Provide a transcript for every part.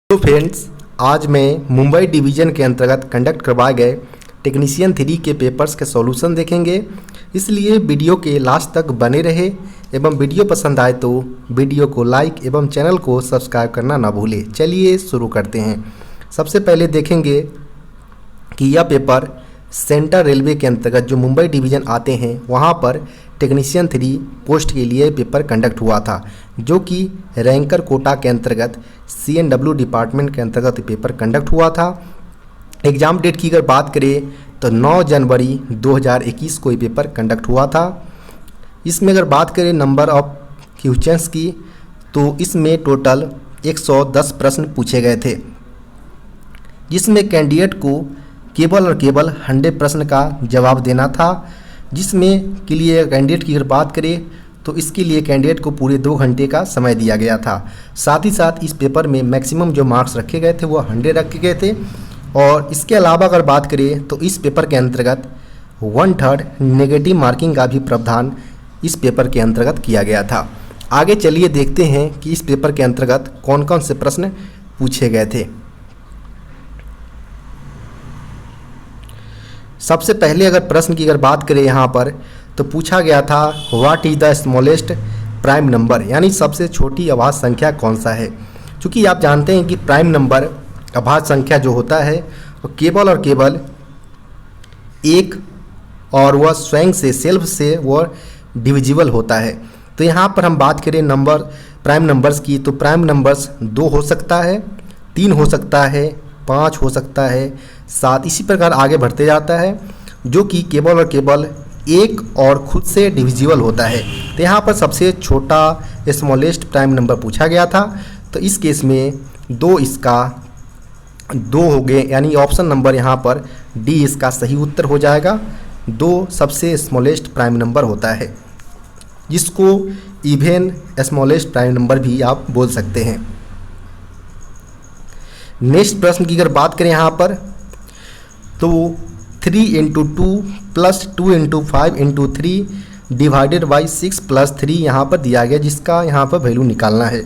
तो फ्रेंड्स, आज मैं मुंबई डिवीज़न के अंतर्गत कंडक्ट करवाए गए टेक्नीशियन 3 के पेपर्स के सॉल्यूशन देखेंगे। इसलिए वीडियो के लास्ट तक बने रहे एवं वीडियो पसंद आए तो वीडियो को लाइक एवं चैनल को सब्सक्राइब करना ना भूलें। चलिए शुरू करते हैं। सबसे पहले देखेंगे कि यह पेपर सेंट्रल रेलवे के अंतर्गत जो मुंबई डिवीज़न आते हैं वहाँ पर टेक्नीशियन 3 पोस्ट के लिए पेपर कंडक्ट हुआ था, जो कि रैंकर कोटा के अंतर्गत CNW डिपार्टमेंट के अंतर्गत पेपर कंडक्ट हुआ था। एग्ज़ाम डेट की अगर बात करें तो 9 जनवरी 2021 को ये पेपर कंडक्ट हुआ था। इसमें अगर बात करें नंबर ऑफ क्वेश्चंस की तो इसमें टोटल 110 प्रश्न पूछे गए थे, जिसमें कैंडिडेट को केवल और केवल 100 प्रश्न का जवाब देना था। जिसमें के लिए कैंडिडेट की अगर बात करें तो इसके लिए कैंडिडेट को पूरे 2 घंटे का समय दिया गया था। साथ ही साथ इस पेपर में मैक्सिमम जो मार्क्स रखे गए थे वो 100 रखे गए थे। और इसके अलावा अगर बात करें तो इस पेपर के अंतर्गत 1/3 नेगेटिव मार्किंग का भी प्रावधान इस पेपर के अंतर्गत किया गया था। आगे चलिए देखते हैं कि इस पेपर के अंतर्गत कौन कौन से प्रश्न पूछे गए थे। सबसे पहले अगर प्रश्न की अगर बात करें यहाँ पर तो पूछा गया था what is the smallest prime number, यानी सबसे छोटी अभाज्य संख्या कौन सा है। क्योंकि आप जानते हैं कि प्राइम नंबर अभाज्य संख्या जो होता है वो केवल और केवल एक और वह स्वयं से सेल्फ से वह डिविजिबल होता है। तो यहाँ पर हम बात करें नंबर प्राइम नंबर्स की तो प्राइम नंबर्स 2 हो सकता है, 3 हो सकता है, 5 हो सकता है, 7, इसी प्रकार आगे बढ़ते जाता है, जो कि केवल और केवल एक और खुद से डिविजिबल होता है। तो यहाँ पर सबसे छोटा स्मॉलेस्ट प्राइम नंबर पूछा गया था। तो इस केस में 2 इसका 2 हो गए, यानी ऑप्शन नंबर यहाँ पर डी इसका सही उत्तर हो जाएगा। 2 सबसे स्मॉलेस्ट प्राइम नंबर होता है, जिसको इवन स्मॉलेस्ट प्राइम नंबर भी आप बोल सकते हैं। नेक्स्ट प्रश्न की अगर बात करें यहाँ पर तो 3 × 2 + 2 × 5 × 3 डिवाइडेड बाई 6 + 3 यहाँ पर दिया गया, जिसका यहाँ पर वैल्यू निकालना है।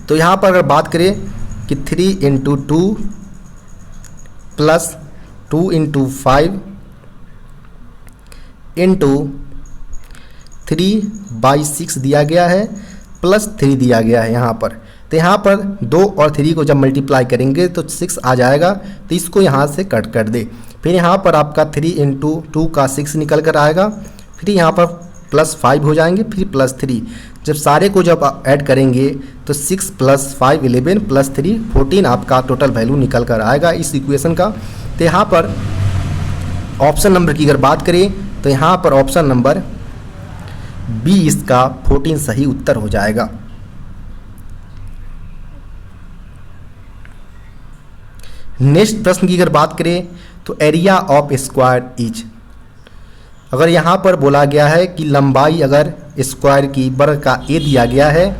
तो यहाँ पर अगर बात करें कि 3 × 2 + 2 × 5 × 3/6 दिया गया है +3 दिया गया है यहाँ पर। तो यहाँ पर 2 और 3 को जब मल्टीप्लाई करेंगे तो 6 आ जाएगा, तो इसको यहाँ से कट कर दे। फिर यहाँ पर आपका 3 × 2 का 6 निकल कर आएगा, फिर यहाँ पर +5 हो जाएंगे, फिर +3। जब सारे को जब ऐड करेंगे तो 6 + 5 11 +3 14 आपका टोटल वैल्यू निकल कर आएगा इस इक्वेशन का। तो यहाँ पर ऑप्शन नंबर की अगर बात करें तो यहाँ पर ऑप्शन नंबर बी इसका 14 सही उत्तर हो जाएगा। नेक्स्ट प्रश्न की अगर बात करें तो एरिया ऑफ स्क्वायर इज, अगर यहाँ पर बोला गया है कि लंबाई अगर स्क्वायर की वर्ग का ए दिया गया है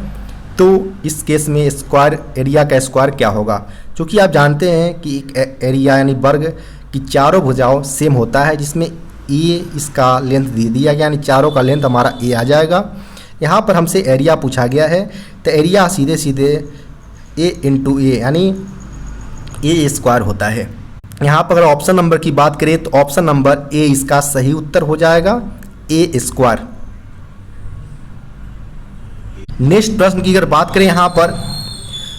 तो इस केस में स्क्वायर एरिया का स्क्वायर क्या होगा। क्योंकि आप जानते हैं कि एरिया यानी वर्ग की चारों भुजाओं सेम होता है, जिसमें ए इसका लेंथ दे दिया गया, यानी चारों का लेंथ हमारा ए आ जाएगा। यहाँ पर हमसे एरिया पूछा गया है तो एरिया सीधे सीधे ए × ए यानी ए स्क्वायर होता है। यहाँ पर अगर ऑप्शन नंबर की बात करें तो ऑप्शन नंबर ए इसका सही उत्तर हो जाएगा, ए स्क्वायर। नेक्स्ट प्रश्न की अगर बात करें यहाँ पर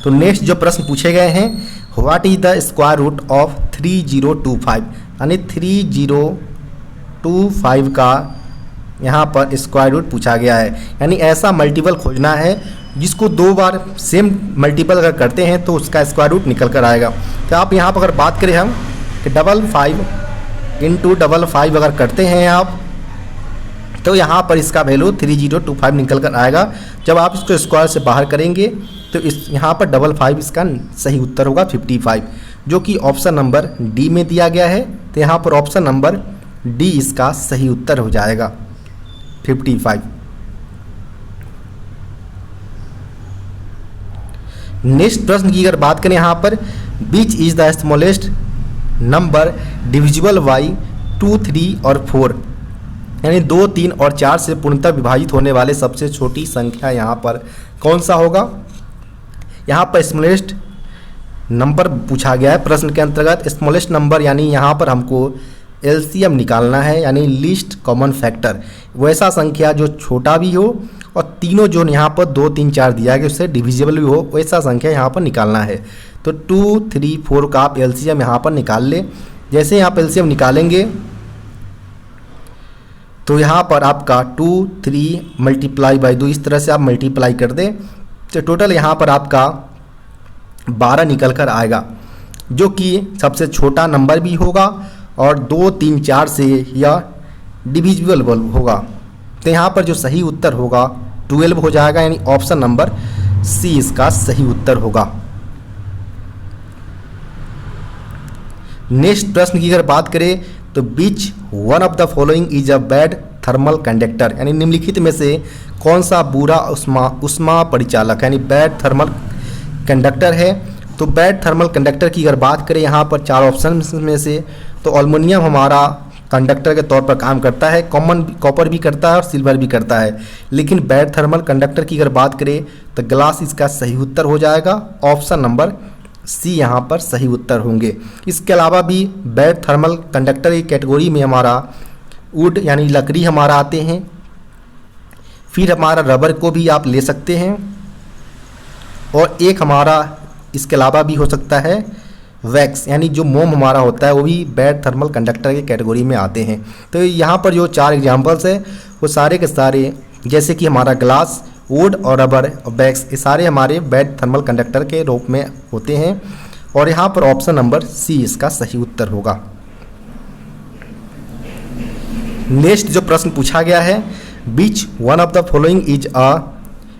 तो नेक्स्ट जो प्रश्न पूछे गए हैं what is the square root of 3025, यानी 3025 का यहाँ पर स्क्वायर रूट पूछा गया है। यानी ऐसा मल्टीपल खोजना है जिसको 2 बार सेम मल्टीपल अगर करते हैं तो उसका स्क्वायर रूट निकल कर आएगा। तो आप यहाँ पर अगर बात करें हम कि 55 × 55 अगर करते हैं आप तो यहाँ पर इसका वैल्यू 3025 निकल कर आएगा। जब आप इसको स्क्वायर से बाहर करेंगे तो इस यहाँ पर 55 इसका सही उत्तर होगा 55, जो कि ऑप्शन नंबर डी में दिया गया है। तो यहाँ पर ऑप्शन नंबर डी इसका सही उत्तर हो जाएगा 55। नेक्स्ट प्रश्न की अगर बात करें यहाँ पर विच is the smallest number divisible by 2, 3 और 4, यानी 2, 3 और 4 से पूर्णतः विभाजित होने वाले सबसे छोटी संख्या यहाँ पर कौन सा होगा। यहाँ पर स्मॉलेस्ट नंबर पूछा गया है प्रश्न के अंतर्गत। स्मॉलेस्ट नंबर यानी यहाँ पर हमको एलसीएम निकालना है, यानी लीस्ट कॉमन फैक्टर, वैसा संख्या जो छोटा भी हो और तीनों जो यहाँ पर 2 3 4 दिया गया उससे डिविजिबल भी हो, वैसा संख्या यहाँ पर निकालना है। तो 2 3 4 का आप एलसीएम यहाँ पर निकाल ले। जैसे यहाँ पर एलसीएम निकालेंगे तो यहाँ पर आपका 2 3 मल्टीप्लाई बाई 2 इस तरह से आप मल्टीप्लाई कर दें तो टोटल यहाँ पर आपका 12 निकल कर आएगा, जो कि सबसे छोटा नंबर भी होगा और 2 3 4 से यह डिविजिबल होगा। तो यहाँ पर जो सही उत्तर होगा 12 हो जाएगा, यानी ऑप्शन नंबर सी इसका सही उत्तर होगा। नेक्स्ट प्रश्न की अगर बात करें तो which one of the following is a bad thermal conductor, यानी निम्नलिखित में से कौन सा बुरा उष्मा परिचालक यानी बैड थर्मल कंडक्टर है। तो बैड थर्मल कंडक्टर की अगर बात करें यहाँ पर 4 ऑप्शन में से तो एल्युमिनियम हमारा कंडक्टर के तौर पर काम करता है, कॉपर भी करता है और सिल्वर भी करता है। लेकिन बैड थर्मल कंडक्टर की अगर बात करें तो ग्लास इसका सही उत्तर हो जाएगा, ऑप्शन नंबर सी यहाँ पर सही उत्तर होंगे। इसके अलावा भी बैड थर्मल कंडक्टर की कैटेगरी में हमारा वुड यानी लकड़ी हमारा आते हैं, फिर हमारा रबर को भी आप ले सकते हैं, और एक हमारा इसके अलावा भी हो सकता है वैक्स यानी जो मोम हमारा होता है वो भी बैड थर्मल कंडक्टर की कैटेगरी में आते हैं। तो यहाँ पर जो 4 एग्जाम्पल्स है वो सारे के सारे जैसे कि हमारा ग्लास, वुड और रबर और वैक्स ये सारे हमारे बैड थर्मल कंडक्टर के रूप में होते हैं, और यहाँ पर ऑप्शन नंबर सी इसका सही उत्तर होगा। नेक्स्ट जो प्रश्न पूछा गया है which one of the following is a,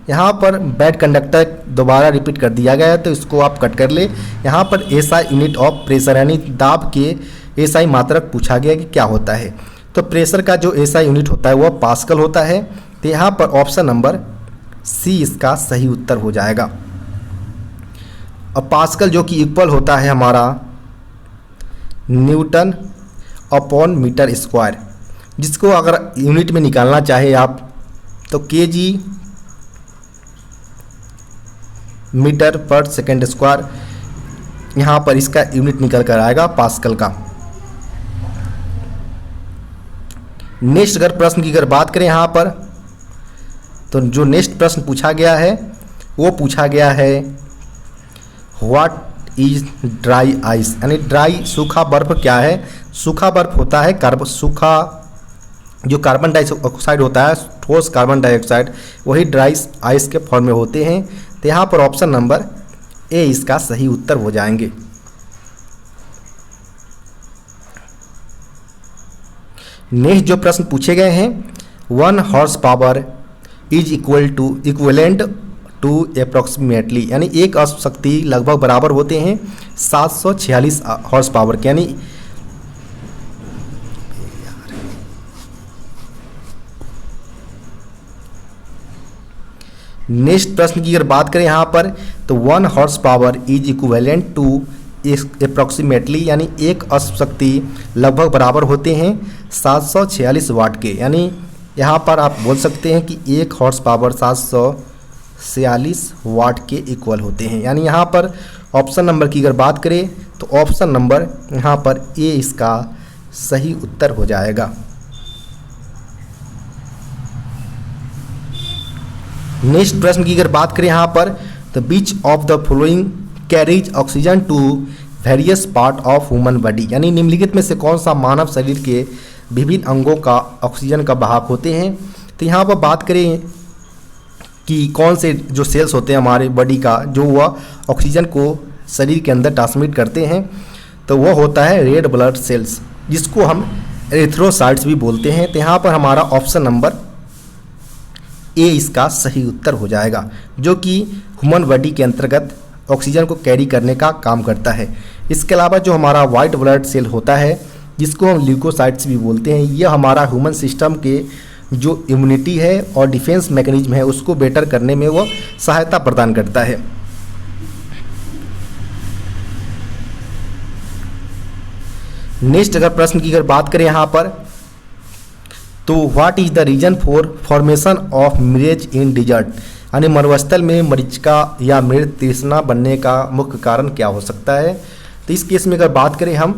यहाँ पर बैड कंडक्टर दोबारा रिपीट कर दिया गया है तो इसको आप कट कर ले। यहाँ पर एसआई यूनिट ऑफ प्रेशर यानी दाब के एसआई मात्रक पूछा गया कि क्या होता है। तो प्रेशर का जो एसआई यूनिट होता है वह पास्कल होता है, तो यहाँ पर ऑप्शन नंबर सी इसका सही उत्तर हो जाएगा। अब पास्कल जो कि इक्वल होता है हमारा न्यूटन अपॉन मीटर स्क्वायर, जिसको अगर यूनिट में निकालना चाहे आप तो केजी मीटर पर सेकेंड स्क्वायर यहाँ पर इसका यूनिट निकल कर आएगा पास्कल का। नेक्स्ट अगर प्रश्न की अगर बात करें यहाँ पर तो जो नेक्स्ट प्रश्न पूछा गया है वो पूछा गया है व्हाट इज ड्राई आइस, यानी ड्राई सूखा बर्फ क्या है। सूखा बर्फ होता है सूखा जो कार्बन डाइऑक्साइड होता है, ठोस कार्बन डाइऑक्साइड, वही ड्राई आइस के फॉर्म में होते हैं। तो यहाँ पर ऑप्शन नंबर ए इसका सही उत्तर हो जाएंगे। नेक्स्ट जो प्रश्न पूछे गए हैं 1 horse power is equivalent to approximately, यानी एक अश्व शक्ति लगभग बराबर होते हैं 746 हॉर्स पावर के, यानी नेक्स्ट प्रश्न की अगर बात करें यहाँ पर तो 1 horse power is equivalent to approximately, यानी एक अश्व शक्ति लगभग बराबर होते हैं 746 वाट के, यानी यहाँ पर आप बोल सकते हैं कि 1 हॉर्स पावर 746 वाट के इक्वल होते हैं। यानी यहाँ पर ऑप्शन नंबर की अगर बात करें तो ऑप्शन नंबर यहाँ पर ए इसका सही उत्तर हो जाएगा। नेक्स्ट प्रश्न की अगर बात करें यहाँ पर तो which of the following carries oxygen to various part of human body, यानी निम्नलिखित में से कौन सा मानव शरीर के विभिन्न अंगों का ऑक्सीजन का बहाव होते हैं। तो यहाँ पर बात करें कि कौन से जो सेल्स होते हैं हमारे बॉडी का जो वह ऑक्सीजन को शरीर के अंदर ट्रांसमिट करते हैं, तो वह होता है रेड ब्लड सेल्स, जिसको हम एरिथ्रोसाइट्स भी बोलते हैं। तो यहाँ पर हमारा ऑप्शन नंबर ए इसका सही उत्तर हो जाएगा, जो कि ह्यूमन बॉडी के अंतर्गत ऑक्सीजन को कैरी करने का काम करता है। इसके अलावा जो हमारा वाइट ब्लड सेल होता है जिसको हम ल्यूकोसाइट्स भी बोलते हैं, यह हमारा ह्यूमन सिस्टम के जो इम्यूनिटी है और डिफेंस मैकेनिज्म है उसको बेटर करने में वह सहायता प्रदान करता है। नेक्स्ट अगर प्रश्न की अगर बात करें यहाँ पर तो what is the reason for formation of mirage in desert, यानी मरुस्थल में मरीचिका या मृत तृष्णा बनने का मुख्य कारण क्या हो सकता है। तो इस केस में अगर बात करें हम,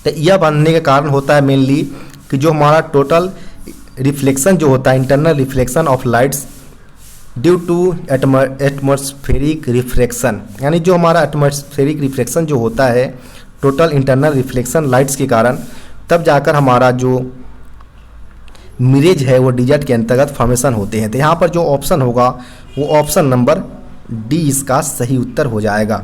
तो यह बनने का कारण होता है मेनली कि जो हमारा टोटल रिफ्लेक्शन जो होता है, internal reflection of lights due to atmospheric refraction, यानी जो हमारा एटमॉस्फेरिक रिफ्लेक्शन जो होता है टोटल इंटरनल रिफ्लेक्शन लाइट्स के कारण, तब जाकर हमारा जो मिरेज है वो डिजर्ट के अंतर्गत फॉर्मेशन होते हैं। तो यहाँ पर जो ऑप्शन होगा वो ऑप्शन नंबर डी इसका सही उत्तर हो जाएगा।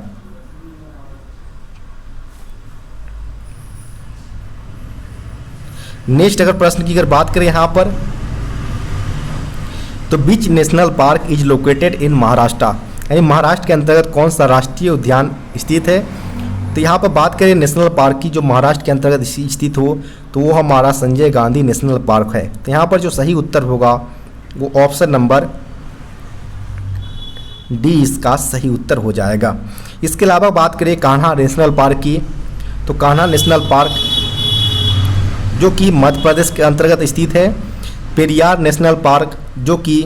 नेक्स्ट अगर प्रश्न की अगर बात करें यहाँ पर, तो which national park is located in Maharashtra, यानी महाराष्ट्र के अंतर्गत कौन सा राष्ट्रीय उद्यान स्थित है। तो यहाँ पर बात करें नेशनल पार्क की जो महाराष्ट्र के अंतर्गत स्थित हो, तो वो हमारा संजय गांधी नेशनल पार्क है। तो यहाँ पर जो सही उत्तर होगा वो ऑप्शन नंबर डी इसका सही उत्तर हो जाएगा। इसके अलावा बात करें कान्हा नेशनल पार्क की, तो कान्हा नेशनल पार्क जो कि मध्य प्रदेश के अंतर्गत स्थित है। पेरियार नेशनल पार्क जो कि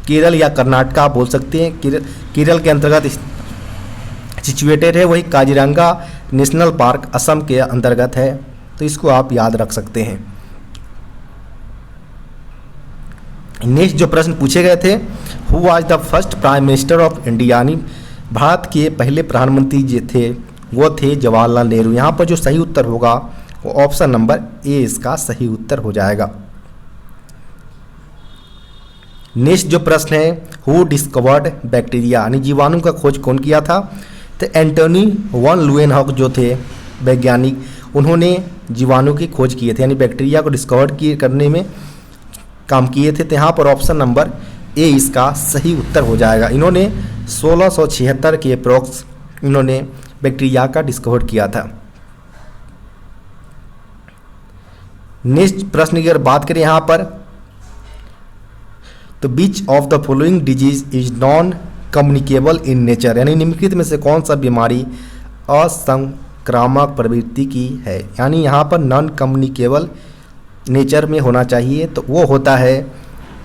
केरल या कर्नाटक आप बोल सकते हैं, केरल के अंतर्गत सिचुएटेड है। वही काजीरंगा नेशनल पार्क असम के अंतर्गत है, तो इसको आप याद रख सकते हैं। नेक्स्ट जो प्रश्न पूछे गए थे, who was the first prime minister of India, यानी भारत के पहले प्रधानमंत्री जो थे वो थे जवाहरलाल नेहरू। यहाँ पर जो सही उत्तर होगा वो ऑप्शन नंबर ए इसका सही उत्तर हो जाएगा। नेक्स्ट जो प्रश्न है, हु डिस्कवर्ड बैक्टीरिया, यानी जीवाणु का खोज कौन किया था। तो एंटोनी वन लुएनहॉक जो थे वैज्ञानिक, उन्होंने जीवाणु की खोज किए थे, यानी बैक्टीरिया को डिस्कवर करने में काम किए थे। तो यहाँ पर ऑप्शन नंबर ए इसका सही उत्तर हो जाएगा। इन्होंने 1676 के अप्रोक्स इन्होंने बैक्टीरिया का डिस्कवर किया था। नेक्स्ट प्रश्न की अगर बात करें यहाँ पर, तो which of the following disease is non communicable in nature, यानी निम्नलिखित में से कौन सा बीमारी असंक्रामक प्रवृत्ति की है। यानी यहाँ पर नॉन कम्युनिकेबल नेचर में होना चाहिए, तो वो होता है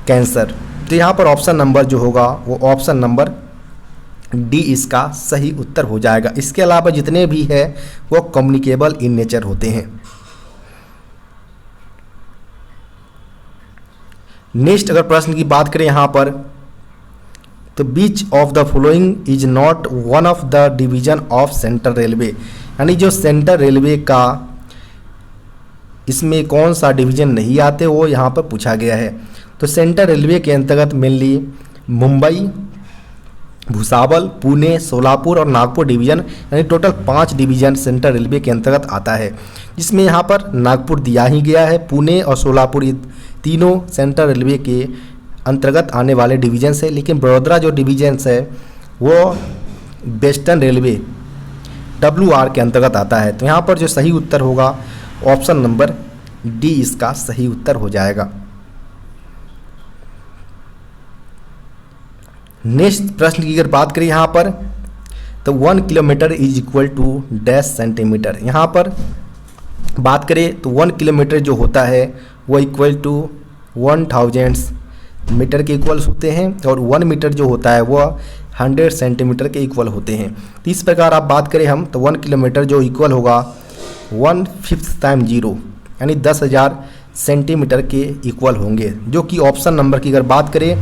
कैंसर। तो यहाँ पर ऑप्शन नंबर जो होगा वो ऑप्शन नंबर डी इसका सही उत्तर हो जाएगा। इसके अलावा जितने भी है वो कम्युनिकेबल इन नेचर होते हैं। नेक्स्ट अगर प्रश्न की बात करें यहाँ पर, तो which of the following is not one of the division of central railway, यानी जो सेंट्रल रेलवे का इसमें कौन सा डिवीजन नहीं आते वो यहाँ पर पूछा गया है। तो सेंट्रल रेलवे के अंतर्गत मेनली मुंबई, भुसावल, पुणे, सोलापुर और नागपुर डिवीजन, यानी टोटल 5 डिवीजन सेंट्रल रेलवे के अंतर्गत आता है, जिसमें यहाँ पर नागपुर दिया ही गया है। पुणे और सोलापुर ये तीनों सेंट्रल रेलवे के अंतर्गत आने वाले डिवीजन्स है, लेकिन बड़ोदरा जो डिवीजन्स है वो वेस्टर्न रेलवे WR के अंतर्गत आता है। तो यहाँ पर जो सही उत्तर होगा ऑप्शन नंबर डी इसका सही उत्तर हो जाएगा। नेक्स्ट प्रश्न की अगर बात करें यहाँ पर, तो 1 kilometre is equal to dash centimetre. यहाँ पर बात करें तो 1 किलोमीटर जो होता है वो इक्वल टू 1000 मीटर के इक्वल्स होते हैं, और 1 मीटर जो होता है वो 100 सेंटीमीटर के इक्वल होते हैं। तो इस प्रकार आप बात करें हम, तो 1 किलोमीटर जो इक्वल होगा 1/5 टाइम 0, यानी 10,000 सेंटीमीटर के इक्वल होंगे, जो कि ऑप्शन नंबर की अगर बात करें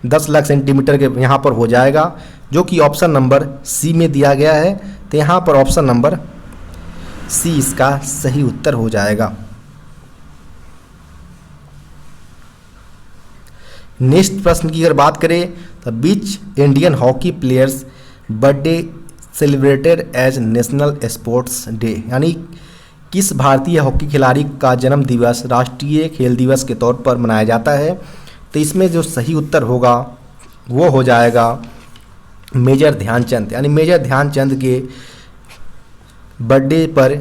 10 लाख सेंटीमीटर के यहाँ पर हो जाएगा, जो कि ऑप्शन नंबर सी में दिया गया है। तो यहाँ पर ऑप्शन नंबर सी इसका सही उत्तर हो जाएगा। नेक्स्ट प्रश्न की अगर बात करें, तो which Indian hockey players birthday celebrated as national sports day, यानी किस भारतीय हॉकी खिलाड़ी का जन्म दिवस राष्ट्रीय खेल दिवस के तौर पर मनाया जाता है। तो इसमें जो सही उत्तर होगा वो हो जाएगा मेजर ध्यानचंद, यानी मेजर ध्यानचंद के बर्थडे पर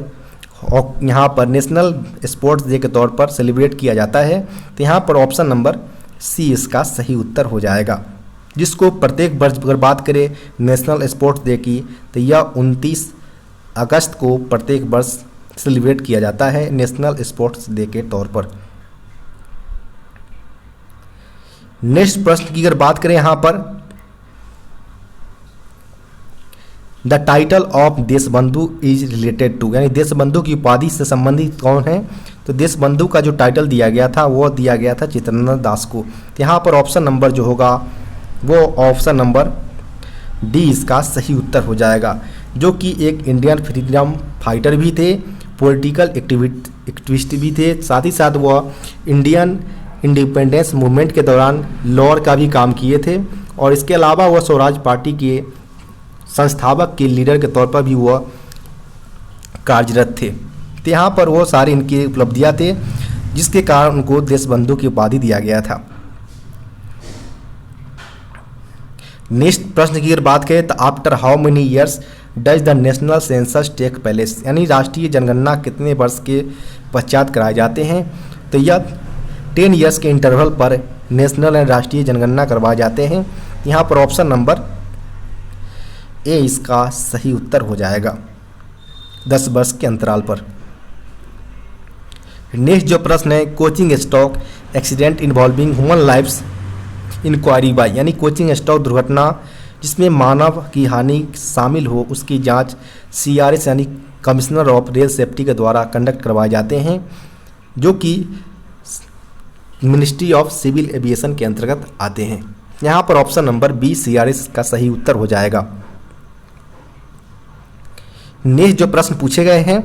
यहाँ पर नेशनल स्पोर्ट्स डे के तौर पर सेलिब्रेट किया जाता है। तो यहाँ पर ऑप्शन नंबर सी इसका सही उत्तर हो जाएगा, जिसको प्रत्येक वर्ष अगर बात करें नेशनल स्पोर्ट्स डे की, तो यह 29 अगस्त को प्रत्येक वर्ष सेलिब्रेट किया जाता है नेशनल स्पोर्ट्स डे के तौर पर। नेक्स्ट प्रश्न की अगर बात करें यहाँ पर, the title of Deshbandhu is related to, यानी देशबंधु की उपाधि से संबंधित कौन है? तो देशबंधु का जो टाइटल दिया गया था वो दिया गया था चित्रेंद्र दास को। तो यहाँ पर ऑप्शन नंबर जो होगा वो ऑप्शन नंबर डी इसका सही उत्तर हो जाएगा, जो कि एक इंडियन फ्रीडम फाइटर भी थे, पॉलिटिकल एक्टिविस्ट भी थे, साथ ही साथ वह इंडियन इंडिपेंडेंस मूवमेंट के दौरान लॉयर का भी काम किए थे, और इसके अलावा वह स्वराज पार्टी के संस्थापक के लीडर के तौर पर भी वह कार्यरत थे। तो यहाँ पर वो सारी इनकी उपलब्धियाँ थे जिसके कारण उनको देशबंधु की उपाधि दिया गया था। नेक्स्ट प्रश्न की अगर बात करें तो after how many years does the national census take place, यानी राष्ट्रीय जनगणना कितने वर्ष के पश्चात कराए जाते हैं? तो यह 10 ईयर्स के इंटरवल पर नेशनल एंड राष्ट्रीय जनगणना करवाए जाते हैं। यहाँ पर ऑप्शन नंबर ए इसका सही उत्तर हो जाएगा, 10 वर्ष के अंतराल पर। नेक्स्ट जो प्रश्न है, coaching stock accident involving human lifes inquiry by, यानी कोचिंग स्टॉक दुर्घटना जिसमें मानव की हानि शामिल हो उसकी जांच CRS यानी कमिश्नर ऑफ रेल सेफ्टी के द्वारा कंडक्ट करवाए जाते हैं, जो कि मिनिस्ट्री ऑफ सिविल एविएशन के अंतर्गत आते हैं। यहाँ पर ऑप्शन नंबर बी CRS का सही उत्तर हो जाएगा। नेक्स्ट जो प्रश्न पूछे गए हैं,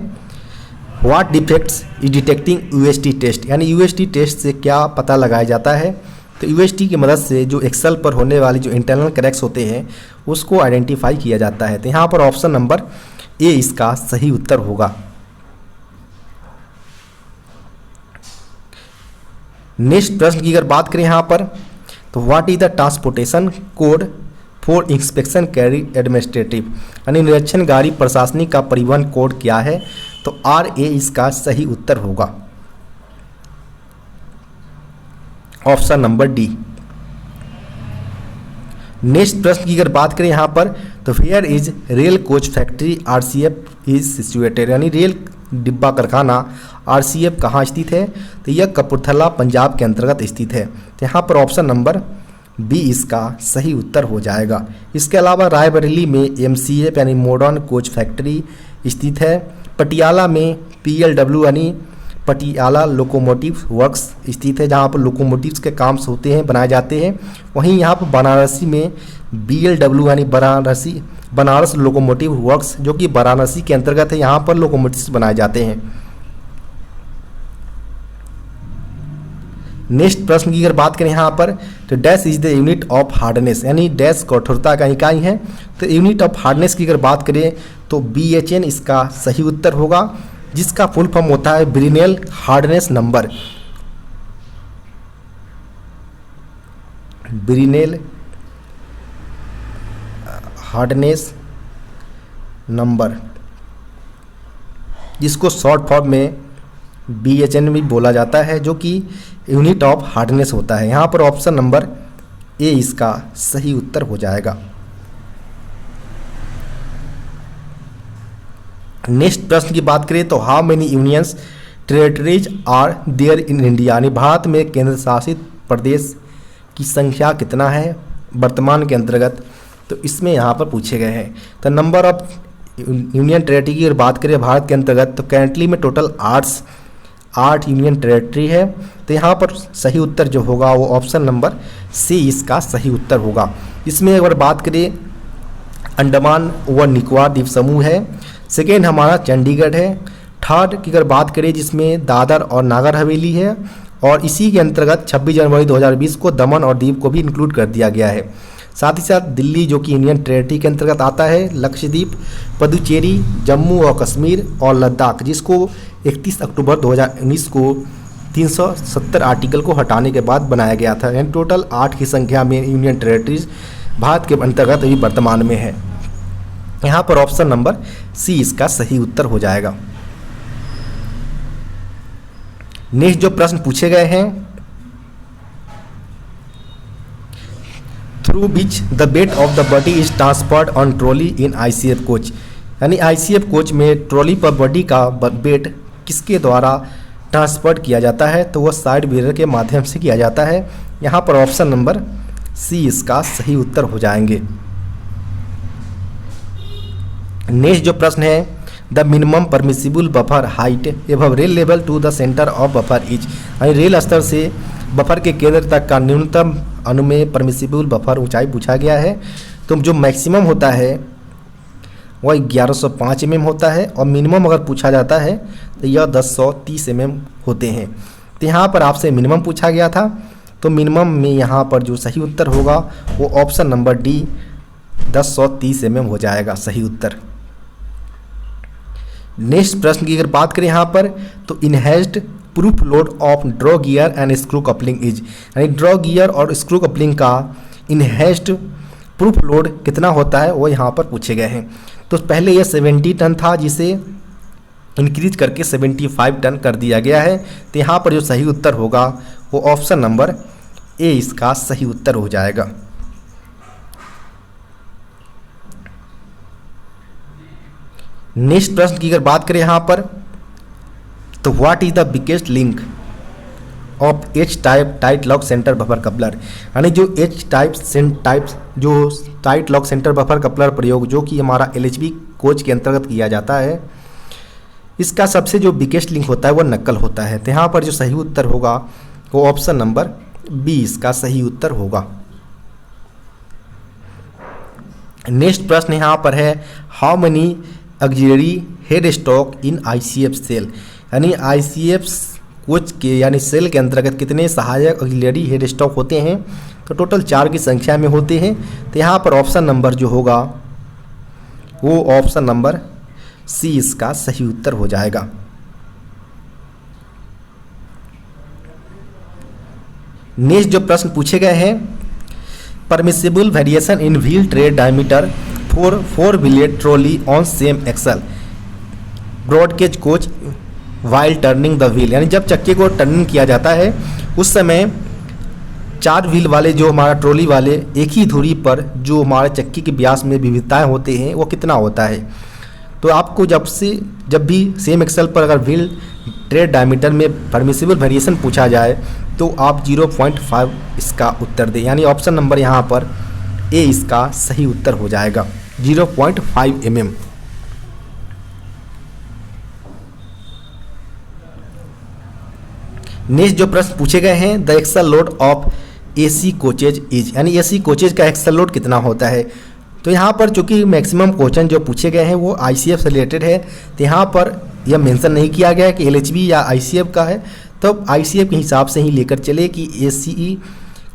what defects is detecting UST test, यानी UST टेस्ट से क्या पता लगाया जाता है? तो UST की मदद से जो एक्सेल पर होने वाली जो इंटरनल क्रैक्स होते हैं उसको आइडेंटिफाई किया जाता है। तो यहाँ पर ऑप्शन नंबर ए इसका सही उत्तर होगा। नेक्स्ट प्रश्न की अगर बात करें यहाँ पर, तो what is the transportation code for inspection carry administrative, यानी निरीक्षण गाड़ी प्रशासनिक का परिवहन कोड क्या है? तो RA इसका सही उत्तर होगा, ऑप्शन नंबर डी। नेक्स्ट प्रश्न की अगर बात करें यहाँ पर, तो where is rail coach factory RCF is situated, यानी रेल डिब्बा कारखाना RCF कहाँ स्थित है? तो यह कपूरथला पंजाब के अंतर्गत स्थित है। तो यहाँ पर ऑप्शन नंबर बी इसका सही उत्तर हो जाएगा। इसके अलावा रायबरेली में MCF यानी मॉडर्न कोच फैक्ट्री स्थित है। पटियाला में PLW यानी पटियाला लोकोमोटिव वर्क्स स्थित है, जहाँ पर लोकोमोटिव्स के काम होते हैं, बनाए जाते हैं। वहीं यहाँ पर वाराणसी में BLW यानी बनारस लोकोमोटिव वर्क्स, जो कि वाराणसी के अंतर्गत है, यहाँ पर लोकोमोटिव्स बनाए जाते हैं। नेक्स्ट प्रश्न की अगर बात करें यहाँ पर, तो dash is the unit of hardness, यानी डैश कठोरता का इकाई है। तो यूनिट ऑफ हार्डनेस की अगर बात करें तो BHN इसका सही उत्तर होगा, जिसका फुल फॉर्म होता है Brinell hardness number. Brinell hardness number, जिसको शॉर्ट फॉर्म में BHN भी बोला जाता है, जो कि यूनिट ऑफ हार्डनेस होता है। यहाँ पर ऑप्शन नंबर ए इसका सही उत्तर हो जाएगा। नेक्स्ट प्रश्न की बात करें तो how many unions territories are there in India, यानी भारत में केंद्र शासित प्रदेश की संख्या कितना है वर्तमान के अंतर्गत? तो इसमें यहाँ पर पूछे गए हैं। तो नंबर ऑफ यूनियन टेरिटरी की अगर बात करें भारत के अंतर्गत, तो करेंटली में टोटल 8 यूनियन टेरिटरी है। तो यहाँ पर सही उत्तर जो होगा वो ऑप्शन नंबर सी इसका सही उत्तर होगा। इसमें अगर बात करें अंडमान व निकोबार द्वीप समूह है, सेकेंड हमारा चंडीगढ़ है, थर्ड की अगर बात करें जिसमें दादर और नागर हवेली है, और इसी के अंतर्गत 26 जनवरी 2020 को दमन और दीव को भी इंक्लूड कर दिया गया है। साथ ही साथ दिल्ली जो कि यूनियन टेरिटरी के अंतर्गत आता है, लक्षद्वीप, पुदुचेरी, जम्मू और कश्मीर और लद्दाख, जिसको 31 अक्टूबर 2019 को 370 आर्टिकल को हटाने के बाद बनाया गया था। यानी टोटल 8 की संख्या में यूनियन टेरिटरीज भारत के अंतर्गत अभी वर्तमान में है। यहाँ पर ऑप्शन नंबर सी इसका सही उत्तर हो जाएगा। नेक्स्ट जो प्रश्न पूछे गए हैं, through which the weight of the body is transferred on trolley in ICF coach, यानी ICF कोच में ट्रॉली पर बॉडी का वेट किसके द्वारा ट्रांसफर किया जाता है? तो वह साइड मिरर के माध्यम से किया जाता है। यहाँ पर ऑप्शन नंबर सी इसका सही उत्तर हो जाएंगे। नेक्स्ट जो प्रश्न है, the minimum permissible buffer height above rail level to the centre of buffer is, यानी रेल स्तर से बफर के केंद्र तक का न्यूनतम अनुमेय परमिसिबल बफर ऊंचाई पूछा गया है। तो जो मैक्सिमम होता है वह 1105 mm होता है और मिनिमम अगर पूछा जाता है तो यह 1030 mm होते हैं। तो यहाँ पर आपसे मिनिमम पूछा गया था, तो मिनिमम में यहाँ पर जो सही उत्तर होगा वो ऑप्शन नंबर डी 1030 mm हो जाएगा सही उत्तर। नेक्स्ट प्रश्न की अगर बात करें यहाँ पर, तो enhanced proof load of draw gear and screw coupling is, यानी ड्रॉ गियर और स्क्रू कपलिंग का इनहेज्ड प्रूफ लोड कितना होता है वो यहाँ पर पूछे गए हैं। तो पहले यह 70 टन था जिसे इंक्रीज करके 75 टन कर दिया गया है। तो यहाँ पर जो सही उत्तर होगा वो ऑप्शन नंबर ए इसका सही उत्तर हो जाएगा। नेक्स्ट प्रश्न की अगर बात करें यहाँ पर, तो what is the biggest link of H type tight lock centre buffer coupler, यानी जो एच टाइप जो tight lock centre buffer coupler प्रयोग जो कि हमारा LHB कोच के अंतर्गत किया जाता है, इसका सबसे जो बिगेस्ट लिंक होता है वो नक्कल होता है। तो यहाँ पर जो सही उत्तर होगा वो ऑप्शन नंबर बी इसका सही उत्तर होगा। नेक्स्ट प्रश्न यहाँ पर है, how many auxiliary head stock in ICF cell, यानी ICF कोच के यानी सेल के अंतर्गत कितने सहायक ऑक्सिलरी हेड स्टॉक होते हैं। तो टोटल 4 की संख्या में होते हैं। तो यहाँ पर ऑप्शन नंबर जो होगा वो ऑप्शन नंबर सी इसका सही उत्तर हो जाएगा। नेक्स्ट जो प्रश्न पूछे गए हैं, permissible variation in wheel tread diameter for 4 wheeled trolley on same axle broad gauge coach while turning the wheel, यानी जब चक्के को टर्निंग किया जाता है उस समय 4 व्हील वाले जो हमारा ट्रॉली वाले एक ही धुरी पर जो हमारे चक्की के व्यास में विविधताएं होते हैं वो कितना होता है। तो आपको जब भी सेम एक्सल पर अगर व्हील ट्रे डायमीटर में परमिसिबल वेरिएशन पूछा जाए तो आप 0.5 इसका उत्तर दें, यानी ऑप्शन नंबर यहाँ पर ए इसका सही उत्तर हो जाएगा 0.5 mm। नेक्स्ट जो प्रश्न पूछे गए हैं, the axle load of AC coaches is, यानी AC कोचेज का एक्सल लोड कितना होता है। तो यहाँ पर चूंकि मैक्सिमम क्वेश्चन जो पूछे गए हैं वो ICF से रिलेटेड है, तो यहाँ पर यह मेंशन नहीं किया गया कि LHB या ICF का है, तो ICF के हिसाब से ही लेकर चले कि ACE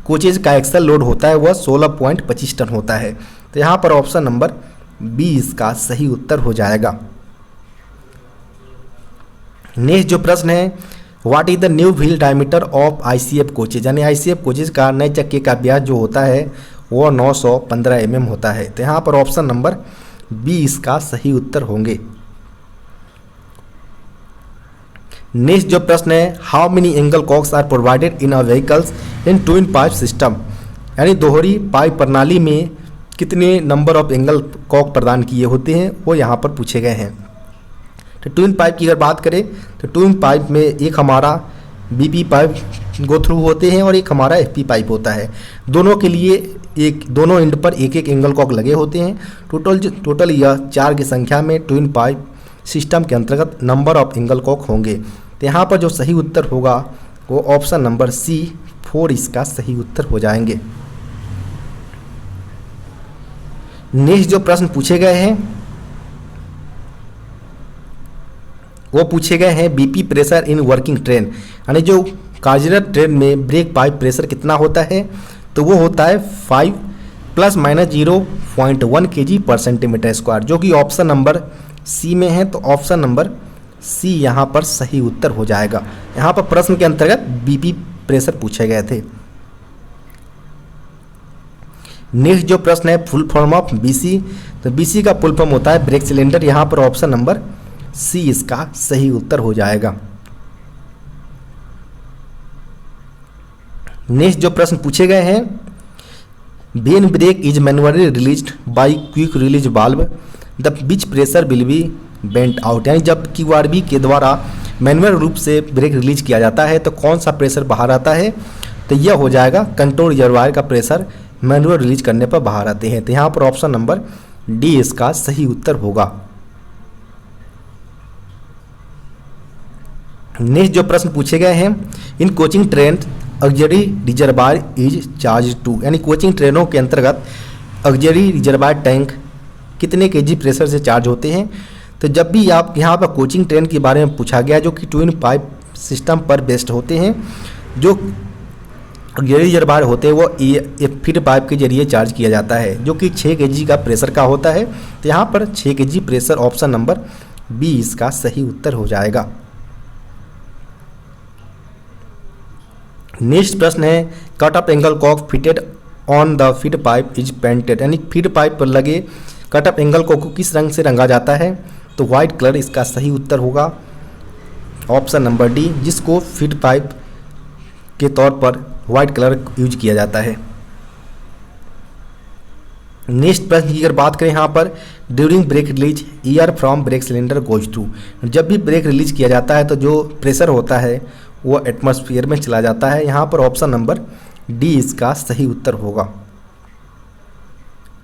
कोचेज का एक्सल लोड होता है वह 16.25 टन होता है। तो यहाँ पर ऑप्शन नंबर बी इसका सही उत्तर हो जाएगा। नेक्स्ट जो प्रश्न है, what is the new wheel diameter of ICF coaches, यानी ICF कोचेज का नए चक्के का व्यास जो होता है वो 915 mm होता है। तो यहाँ पर ऑप्शन नंबर बी इसका सही उत्तर होंगे। नेक्स्ट जो प्रश्न है, how many angle cocks are provided in a vehicles in twin pipe system, यानी दोहरी पाइप प्रणाली में कितने नंबर ऑफ एंगल कॉक प्रदान किए होते हैं वो यहाँ पर पूछे गए हैं। तो ट्विन पाइप की अगर बात करें तो ट्विन पाइप में एक हमारा BP पाइप गो थ्रू होते हैं और एक हमारा FP पाइप होता है। दोनों के लिए दोनों एंड पर एक एक एंगल कॉक लगे होते हैं। टोटल यह 4 की संख्या में ट्विन पाइप सिस्टम के अंतर्गत नंबर ऑफ एंगल कॉक होंगे। तो यहाँ पर जो सही उत्तर होगा वो ऑप्शन नंबर C 4 इसका सही उत्तर हो जाएंगे। नेक्स्ट जो प्रश्न पूछे गए हैं वो पूछे गए हैं BP pressure in working train, यानी जो कार्यरत ट्रेन में ब्रेक पाइप प्रेशर कितना होता है। तो वो होता है 5 ± 0.1 kg/cm², जो कि ऑप्शन नंबर C में है। तो ऑप्शन नंबर C यहाँ पर सही उत्तर हो जाएगा। यहाँ पर प्रश्न के अंतर्गत BP प्रेशर पूछे गए थे। नेक्स्ट जो प्रश्न है, फुल फॉर्म ऑफ BC, तो BC का फुल फॉर्म होता है ब्रेक सिलेंडर। यहाँ पर ऑप्शन नंबर C इसका सही उत्तर हो जाएगा। नेक्स्ट जो प्रश्न पूछे गए हैं, when brake is manually released by quick release valve the which pressure will be vent out, यानी जब QRV के द्वारा मैनुअल रूप से ब्रेक रिलीज किया जाता है तो कौन सा प्रेशर बाहर आता है। तो यह हो जाएगा कंट्रोल रिजर्वायर का प्रेशर मैनुअल रिलीज करने पर बाहर आते हैं। तो यहाँ पर ऑप्शन नंबर डी इसका सही उत्तर होगा। नेक्स्ट जो प्रश्न पूछे गए हैं, in coaching train auxiliary reservoir is charge to, यानी कोचिंग ट्रेनों के अंतर्गत ऑक्सिलरी रिजर्वायर टैंक कितने केजी प्रेशर से चार्ज होते हैं। तो जब भी आप यहाँ पर कोचिंग ट्रेन के बारे में पूछा गया जो कि ट्विन पाइप सिस्टम पर बेस्ड होते हैं, जो ऑक्सिलरी रिजर्वायर होते हैं वो फीड पाइप के जरिए चार्ज किया जाता है जो कि 6 केजी का प्रेशर का होता है। तो यहाँ पर 6 KG pressure option number B इसका सही उत्तर हो जाएगा। नेक्स्ट प्रश्न है, cut off angle cock fitted on the feed pipe is painted, यानी फीड पाइप पर लगे कट ऑफ एंगल को किस रंग से रंगा जाता है। तो व्हाइट कलर इसका सही उत्तर होगा ऑप्शन नंबर डी, जिसको फीड पाइप के तौर पर व्हाइट कलर यूज किया जाता है। नेक्स्ट प्रश्न की अगर बात करें यहाँ पर, during brake release air from brake cylinder goes to, जब भी ब्रेक रिलीज किया जाता है तो जो प्रेशर होता है वो एटमॉस्फेयर में चला जाता है। यहाँ पर ऑप्शन नंबर डी इसका सही उत्तर होगा।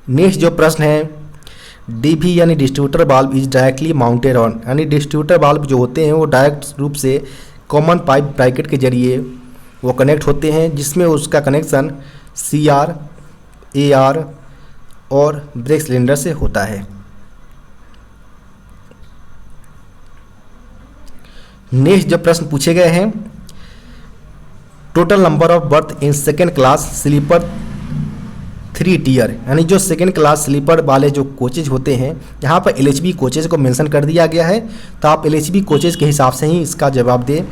नेक्स्ट जो प्रश्न है, डीवी यानी distributor valve is directly mounted on, यानी डिस्ट्रीब्यूटर वाल्व जो होते हैं वो डायरेक्ट रूप से कॉमन पाइप ब्रैकेट के जरिए वो कनेक्ट होते हैं, जिसमें उसका कनेक्शन CR, AR और ब्रेक सिलेंडर से होता है। नेक्स्ट जो प्रश्न पूछे गए हैं, total number of berth in second class sleeper 3 tier, यानी जो सेकेंड क्लास स्लीपर वाले जो कोचेज होते हैं, यहाँ पर LHB कोचेज को मेंशन कर दिया गया है। तो आप LHB कोचेज के हिसाब से ही इसका जवाब दें।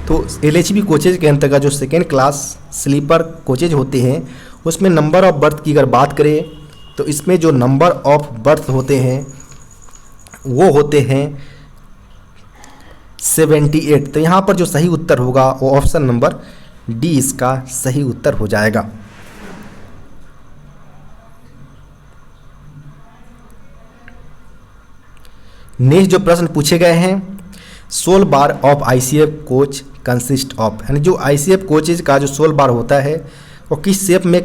तो LHB कोचेज के अंतर्गत जो सेकेंड क्लास स्लीपर कोचेज होते हैं उसमें नंबर ऑफ बर्थ की अगर बात करें तो इसमें जो नंबर ऑफ बर्थ होते हैं वो होते हैं 78। तो यहाँ पर जो सही उत्तर होगा वो ऑप्शन नंबर डी इसका सही उत्तर हो जाएगा। नेक्स्ट जो प्रश्न पूछे गए हैं, 16 bar of ICF coach consist of, यानी जो ICF कोचेज का जो 16 बार होता है वो किस शेप में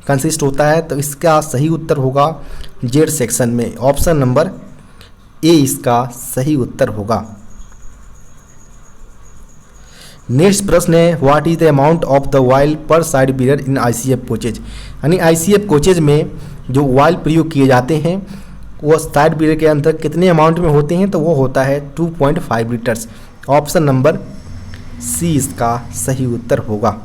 कंसिस्ट होता है। तो इसका सही उत्तर होगा जेड सेक्शन में, ऑप्शन नंबर ए इसका सही उत्तर होगा। नेक्स्ट प्रश्न है, what is the amount of the oil per side period in ICF coaches, यानी ICF कोचेज में जो ऑयल प्रयोग किए जाते हैं वो साइड पीरियड के अंदर कितने अमाउंट में होते हैं। तो वो होता है 2.5 लीटर्स, ऑप्शन नंबर सी इसका सही उत्तर होगा।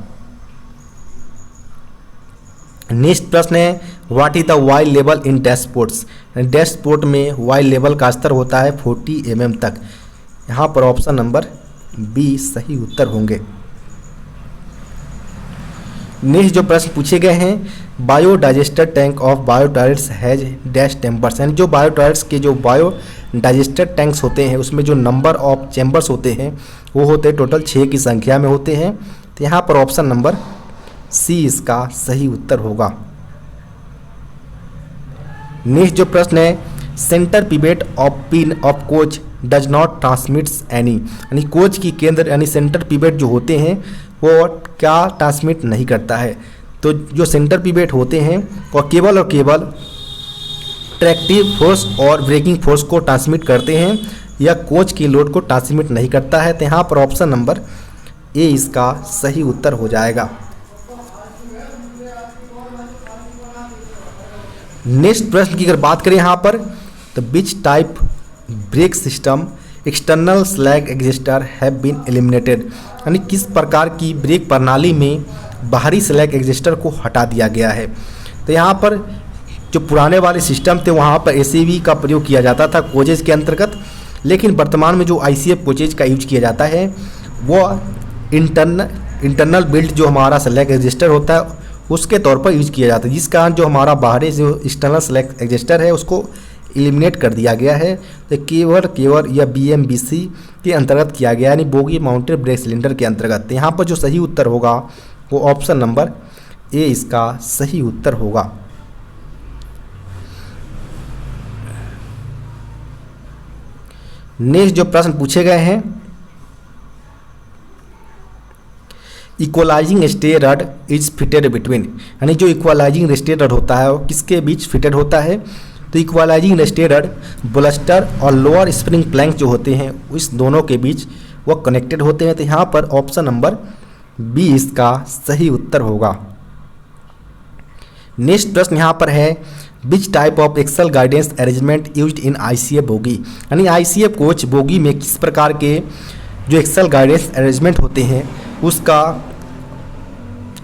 नेक्स्ट प्रश्न है, what is the oil level in dashboards, dashboard में ऑयल लेवल का स्तर होता है 40 mm तक। यहाँ पर ऑप्शन नंबर बी सही उत्तर होंगे। नेक्स्ट जो प्रश्न पूछे गए हैं, biodigester tank of biotoilets has dash tempers, यानी जो बायोटॉयलेट्स के जो बायोडाइजेस्टर टैंक्स होते हैं उसमें जो नंबर ऑफ चैम्बर्स होते हैं वो होते हैं टोटल 6 की संख्या में होते हैं। तो यहाँ पर ऑप्शन नंबर सी इसका सही उत्तर होगा। नेक्स्ट जो प्रश्न है, centre pivot of pin of coach does not transmits any, यानी कोच की केंद्र यानी सेंटर पिवेट जो होते हैं वो क्या ट्रांसमिट नहीं करता है। तो जो सेंटर पिवेट होते हैं वो केवल और केवल ट्रैक्टिव फोर्स और ब्रेकिंग फोर्स को ट्रांसमिट करते हैं, या कोच की लोड को ट्रांसमिट नहीं करता है। तो यहाँ पर ऑप्शन नंबर ए इसका सही उत्तर हो जाएगा। नेक्स्ट प्रश्न की अगर बात करें यहाँ पर, तो which type brake system external slack adjuster have been eliminated, यानी किस प्रकार की ब्रेक प्रणाली में बाहरी स्लैग एग्जिस्टर को हटा दिया गया है। तो यहाँ पर जो पुराने वाले सिस्टम थे वहाँ पर ACV का प्रयोग किया जाता था कोचेज के अंतर्गत, लेकिन वर्तमान में जो ICF कोचेज का यूज किया जाता है वो इंटरनल बिल्ड जो हमारा स्लैग एग्जिस्टर होता है उसके तौर पर यूज किया जाता है, जिस कारण जो हमारा बाहरी जो एक्सटर्नल स्लैग एग्जिस्टर है उसको एलिमिनेट कर दिया गया है। तो केवल या BMBC के अंतर्गत किया गया, यानी बोगी माउंटेड ब्रेक सिलेंडर के अंतर्गत। तो यहाँ पर जो सही उत्तर होगा वो ऑप्शन नंबर ए इसका सही उत्तर होगा। नेक्स्ट जो प्रश्न पूछे गए हैं, equalising stay rod is fitted between, यानी जो इक्वलाइजिंग स्टे रड होता है वो किसके बीच फिटेड होता है? तो इक्वलाइजिंग स्टे रड बलस्टर और लोअर स्प्रिंग प्लैंक जो होते हैं इस दोनों के बीच वो कनेक्टेड होते हैं। तो यहाँ पर ऑप्शन नंबर बी इसका सही उत्तर होगा। नेक्स्ट प्रश्न यहाँ पर है, which type of axle guidance arrangement used in ICF bogie, यानी आईसीएफ कोच बोगी में किस प्रकार के जो एक्सल गाइडेंस अरेंजमेंट होते हैं उसका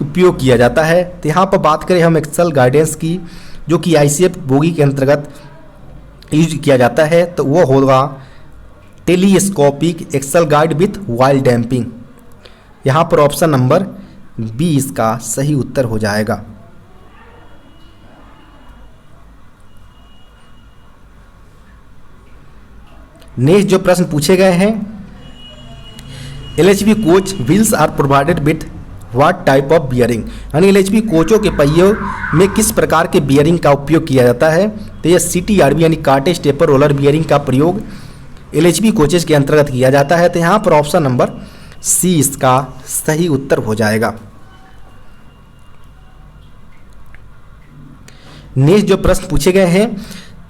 उपयोग किया जाता है। तो यहाँ पर बात करें हम एक्सल गाइडेंस की जो कि आईसीएफ बोगी के अंतर्गत यूज किया जाता है, तो वो होगा telescopic axle guide with oil damping. यहाँ पर ऑप्शन नंबर बी इसका सही उत्तर हो जाएगा। नेक्स्ट जो प्रश्न पूछे गए हैं, LHB coach wheels are provided with what type of bearing, यानी एलएचबी कोचों के पहियों में किस प्रकार के बियरिंग का उपयोग किया जाता है? तो यह सीटीआरबी यानी कार्टे स्टेपर रोलर बियरिंग का प्रयोग एलएचबी कोचेज के अंतर्गत किया जाता है। तो यहाँ पर ऑप्शन नंबर सी इसका सही उत्तर हो जाएगा। नेक्स्ट जो प्रश्न पूछे गए हैं,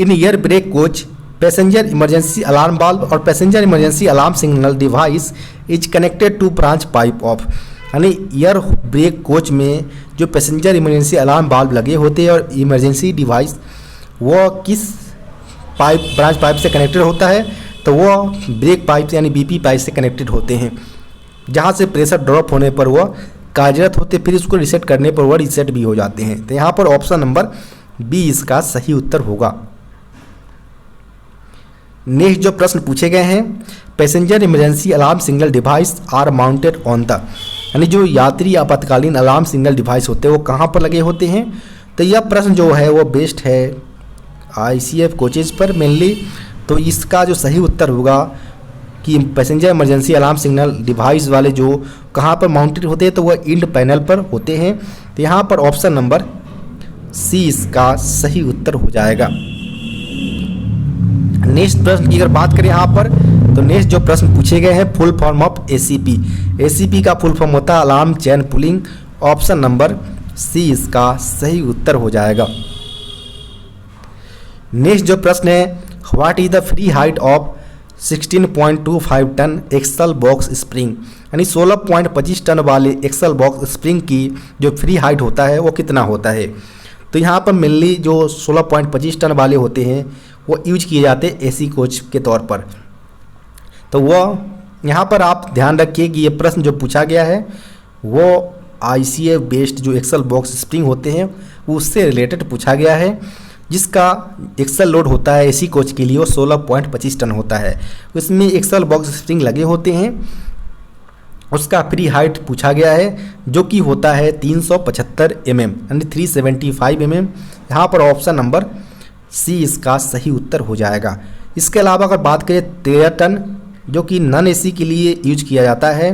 in air brake coach passenger emergency alarm बाल्ब और passenger emergency alarm signal device is connected to branch pipe of, यानी एयर ब्रेक कोच में जो पैसेंजर इमरजेंसी अलार्म बाल्ब लगे होते हैं और इमरजेंसी डिवाइस वो किस पाइप ब्रांच पाइप से कनेक्टेड होता है? तो वो ब्रेक पाइप यानी बीपी पाइप से कनेक्टेड होते हैं, जहाँ से प्रेशर ड्रॉप होने पर वह कार्यरत होते, फिर उसको रिसेट करने पर वह रिसेट भी हो जाते हैं। तो यहाँ पर ऑप्शन नंबर बी इसका सही उत्तर होगा। नेक्स्ट जो प्रश्न पूछे गए हैं, passenger emergency alarm signal device are mounted on the, यानी जो यात्री आपातकालीन अलार्म सिग्नल डिवाइस होते हैं वो कहाँ पर लगे होते हैं? तो यह प्रश्न जो है वो बेस्ड है आईसीएफ कोचेज पर मेनली। तो इसका जो सही उत्तर होगा कि passenger emergency alarm signal device वाले जो कहाँ पर माउंटेड होते हैं तो वह इंड पैनल पर होते हैं। तो यहाँ पर ऑप्शन नंबर सी इसका सही उत्तर हो जाएगा। नेक्स्ट प्रश्न की अगर बात करें यहाँ पर, तो नेक्स्ट जो प्रश्न पूछे गए हैं, full form of ACP. ACP का फुल फॉर्म होता है alarm chain pulling. Option number C इसका सही उत्तर हो जाएगा। नेक्स्ट जो प्रश्न है, what is the free height of 16.25 ton axle box spring, यानी 16.25 टन वाले एक्सल बॉक्स स्प्रिंग की जो फ्री हाइट होता है वो कितना होता है? तो यहाँ पर मेनली जो 16.25 टन वाले होते हैं वो यूज किए जाते हैं एसी कोच के तौर पर। तो वो यहाँ पर आप ध्यान रखिए कि ये प्रश्न जो पूछा गया है वो आईसीएफ बेस्ड जो एक्सल बॉक्स स्प्रिंग होते हैं उससे रिलेटेड पूछा गया है, जिसका एक्सल लोड होता है एसी कोच के लिए वो 16.25 टन होता है। उसमें एक्सल बॉक्स स्प्रिंग लगे होते हैं, उसका फ्री हाइट पूछा गया है जो कि होता है 375 mm यानी 375 mm। यहाँ पर ऑप्शन नंबर सी इसका सही उत्तर हो जाएगा। इसके अलावा अगर बात करें 13 टन जो कि नॉन एसी के लिए यूज किया जाता है,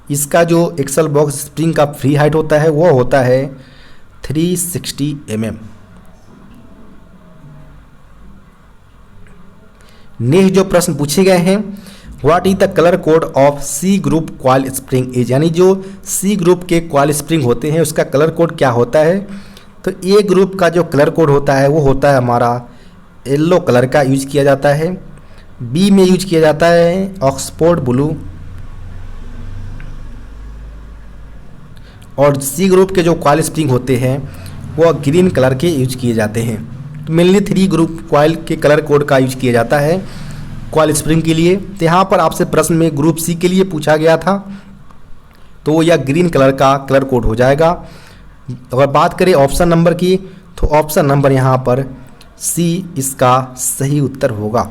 इसका जो एक्सल बॉक्स स्प्रिंग का फ्री हाइट होता है वो होता है 360 mm। नेक्स्ट जो प्रश्न पूछे गए हैं, what is the colour code of C group coil spring is, यानी जो सी ग्रुप के कॉइल स्प्रिंग होते हैं उसका कलर कोड क्या होता है? तो ए ग्रुप का जो कलर कोड होता है वो होता है हमारा येलो कलर का यूज किया जाता है। बी में यूज किया जाता है ऑक्सफोर्ड ब्लू, और सी ग्रुप के जो कॉइल स्प्रिंग होते हैं वो ग्रीन कलर के यूज किए जाते हैं। तो मेनली 3 ग्रुप कॉइल के कलर कोड का यूज किया जाता है कॉइल स्प्रिंग के लिए। तो यहाँ पर आपसे प्रश्न में ग्रुप सी के लिए पूछा गया था, तो यह ग्रीन कलर का कलर कोड हो जाएगा। अगर बात करें ऑप्शन नंबर की, तो ऑप्शन नंबर यहाँ पर सी इसका सही उत्तर होगा।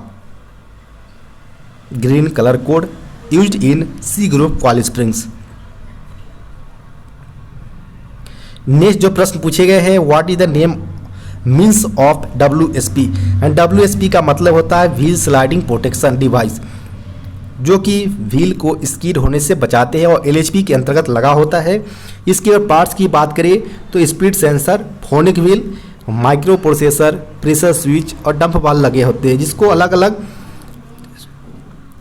Green colour code used in C group coil springs. Next जो प्रश्न पूछे गए हैं, what is the name means of WSP, and WSP का मतलब होता है व्हील स्लाइडिंग प्रोटेक्शन डिवाइस, जो कि व्हील को स्कीड होने से बचाते हैं और LHP के अंतर्गत लगा होता है। इसके अगर पार्ट्स की बात करें तो speed sensor, phonic wheel, micro processor, pressure switch और डंप वाल्व लगे होते हैं, जिसको अलग अलग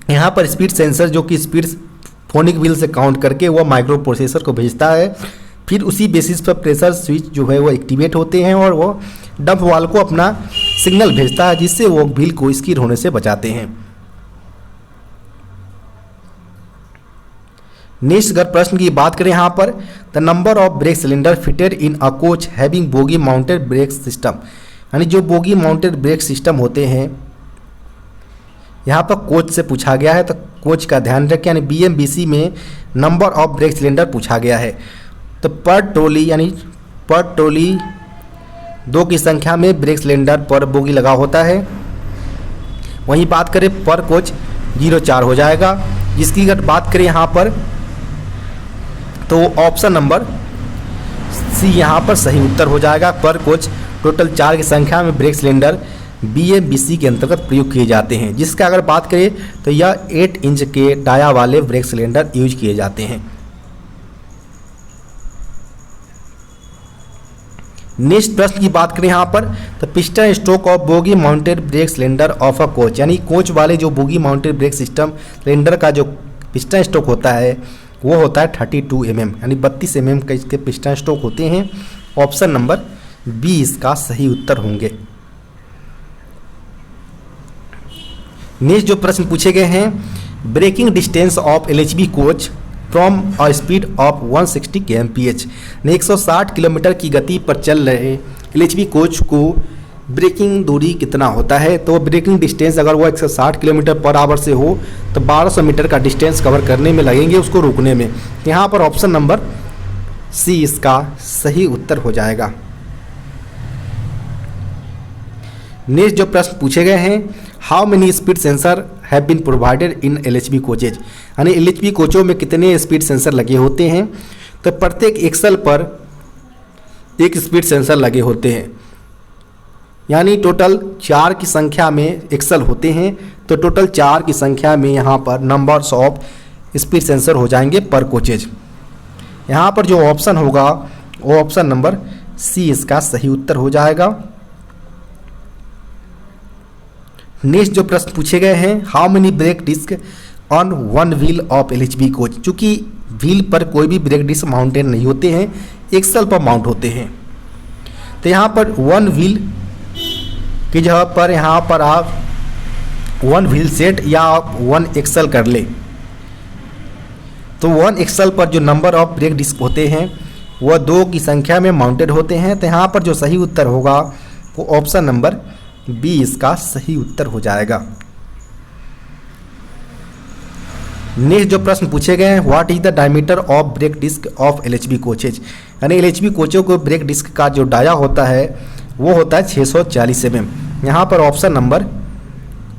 यहाँ पर स्पीड सेंसर जो कि स्पीड फोनिक व्हील से काउंट करके वह माइक्रो प्रोसेसर को भेजता है। फिर उसी बेसिस पर प्रेशर स्विच जो है वो एक्टिवेट होते हैं और वो डंप वाल्व को अपना सिग्नल भेजता है, जिससे वो व्हील को स्किड होने से बचाते हैं। नेक्स्ट अगर प्रश्न की बात करें यहाँ पर, the number of brake cylinder fitted in a coach having bogie mounted brake system, यानी जो बोगी माउंटेड ब्रेक सिस्टम होते हैं यहाँ पर कोच से पूछा गया है, तो कोच का ध्यान रखें, यानी BMBC में नंबर ऑफ ब्रेक सिलेंडर पूछा गया है। तो पर ट्रॉली यानी पर ट्रॉली 2 की संख्या में ब्रेक सिलेंडर पर बोगी लगा होता है। वहीं बात करें पर कोच 0.4 हो जाएगा। जिसकी अगर बात करें यहाँ पर तो ऑप्शन नंबर सी यहाँ पर सही उत्तर हो जाएगा। पर कोच टोटल 4 की संख्या में ब्रेक सिलेंडर BMBC के अंतर्गत प्रयोग किए जाते हैं। जिसका अगर बात करें तो यह 8 इंच के डाया वाले ब्रेक सिलेंडर यूज किए जाते हैं। नेक्स्ट प्रश्न की बात करें यहाँ पर, तो piston stroke of bogie mounted brake cylinder of a coach, यानी कोच वाले जो bogie mounted brake system cylinder का जो पिस्टन स्ट्रोक होता है वो होता है 32 mm, यानी 32 mm का इसके पिस्टन स्ट्रोक होते हैं। ऑप्शन नंबर बी इसका सही उत्तर होंगे। नेक्स्ट जो प्रश्न पूछे गए हैं, braking distance of LHB coach from a speed of 160 kmph, 160 kilometre की गति पर चल रहे LHB कोच को ब्रेकिंग दूरी कितना होता है। तो ब्रेकिंग डिस्टेंस अगर वो 160 किलोमीटर पर आवर से हो तो 1200 मीटर का डिस्टेंस कवर करने में लगेंगे उसको रोकने में। यहाँ पर ऑप्शन नंबर सी इसका सही उत्तर हो जाएगा। नेक्स्ट जो प्रश्न पूछे गए हैं, how many speed sensor have been provided in LHB coaches, यानी LHB कोचों में कितने स्पीड सेंसर लगे होते हैं। तो प्रत्येक एक्सल पर एक स्पीड सेंसर लगे होते हैं, यानी टोटल 4 की संख्या में एक्सल होते हैं। तो टोटल 4 की संख्या में यहाँ पर नंबर्स ऑफ स्पीड सेंसर हो जाएंगे पर कोचेज। यहाँ पर जो ऑप्शन होगा वो ऑप्शन नंबर सी इसका सही उत्तर हो जाएगा। नेक्स्ट जो प्रश्न पूछे गए हैं, how many brake disc on one wheel of LHB coach, चूँकि व्हील पर कोई भी ब्रेक डिस्क माउंटेड नहीं होते हैं, एक्सल पर माउंट होते हैं। तो यहाँ पर वन व्हील की जगह पर यहाँ पर आप वन व्हील सेट या आप वन एक्सल कर ले। तो वन एक्सल पर जो नंबर ऑफ ब्रेक डिस्क होते हैं वह 2 की संख्या में माउंटेड होते हैं। तो यहाँ पर जो सही उत्तर होगा वो ऑप्शन नंबर बी इसका सही उत्तर हो जाएगा। नेक्स्ट जो प्रश्न पूछे गए हैं, what is the diameter of brake disc of LHB coaches, यानी LHB कोचों को ब्रेक डिस्क का जो डाया होता है वो होता है 640 mm। यहाँ पर ऑप्शन नंबर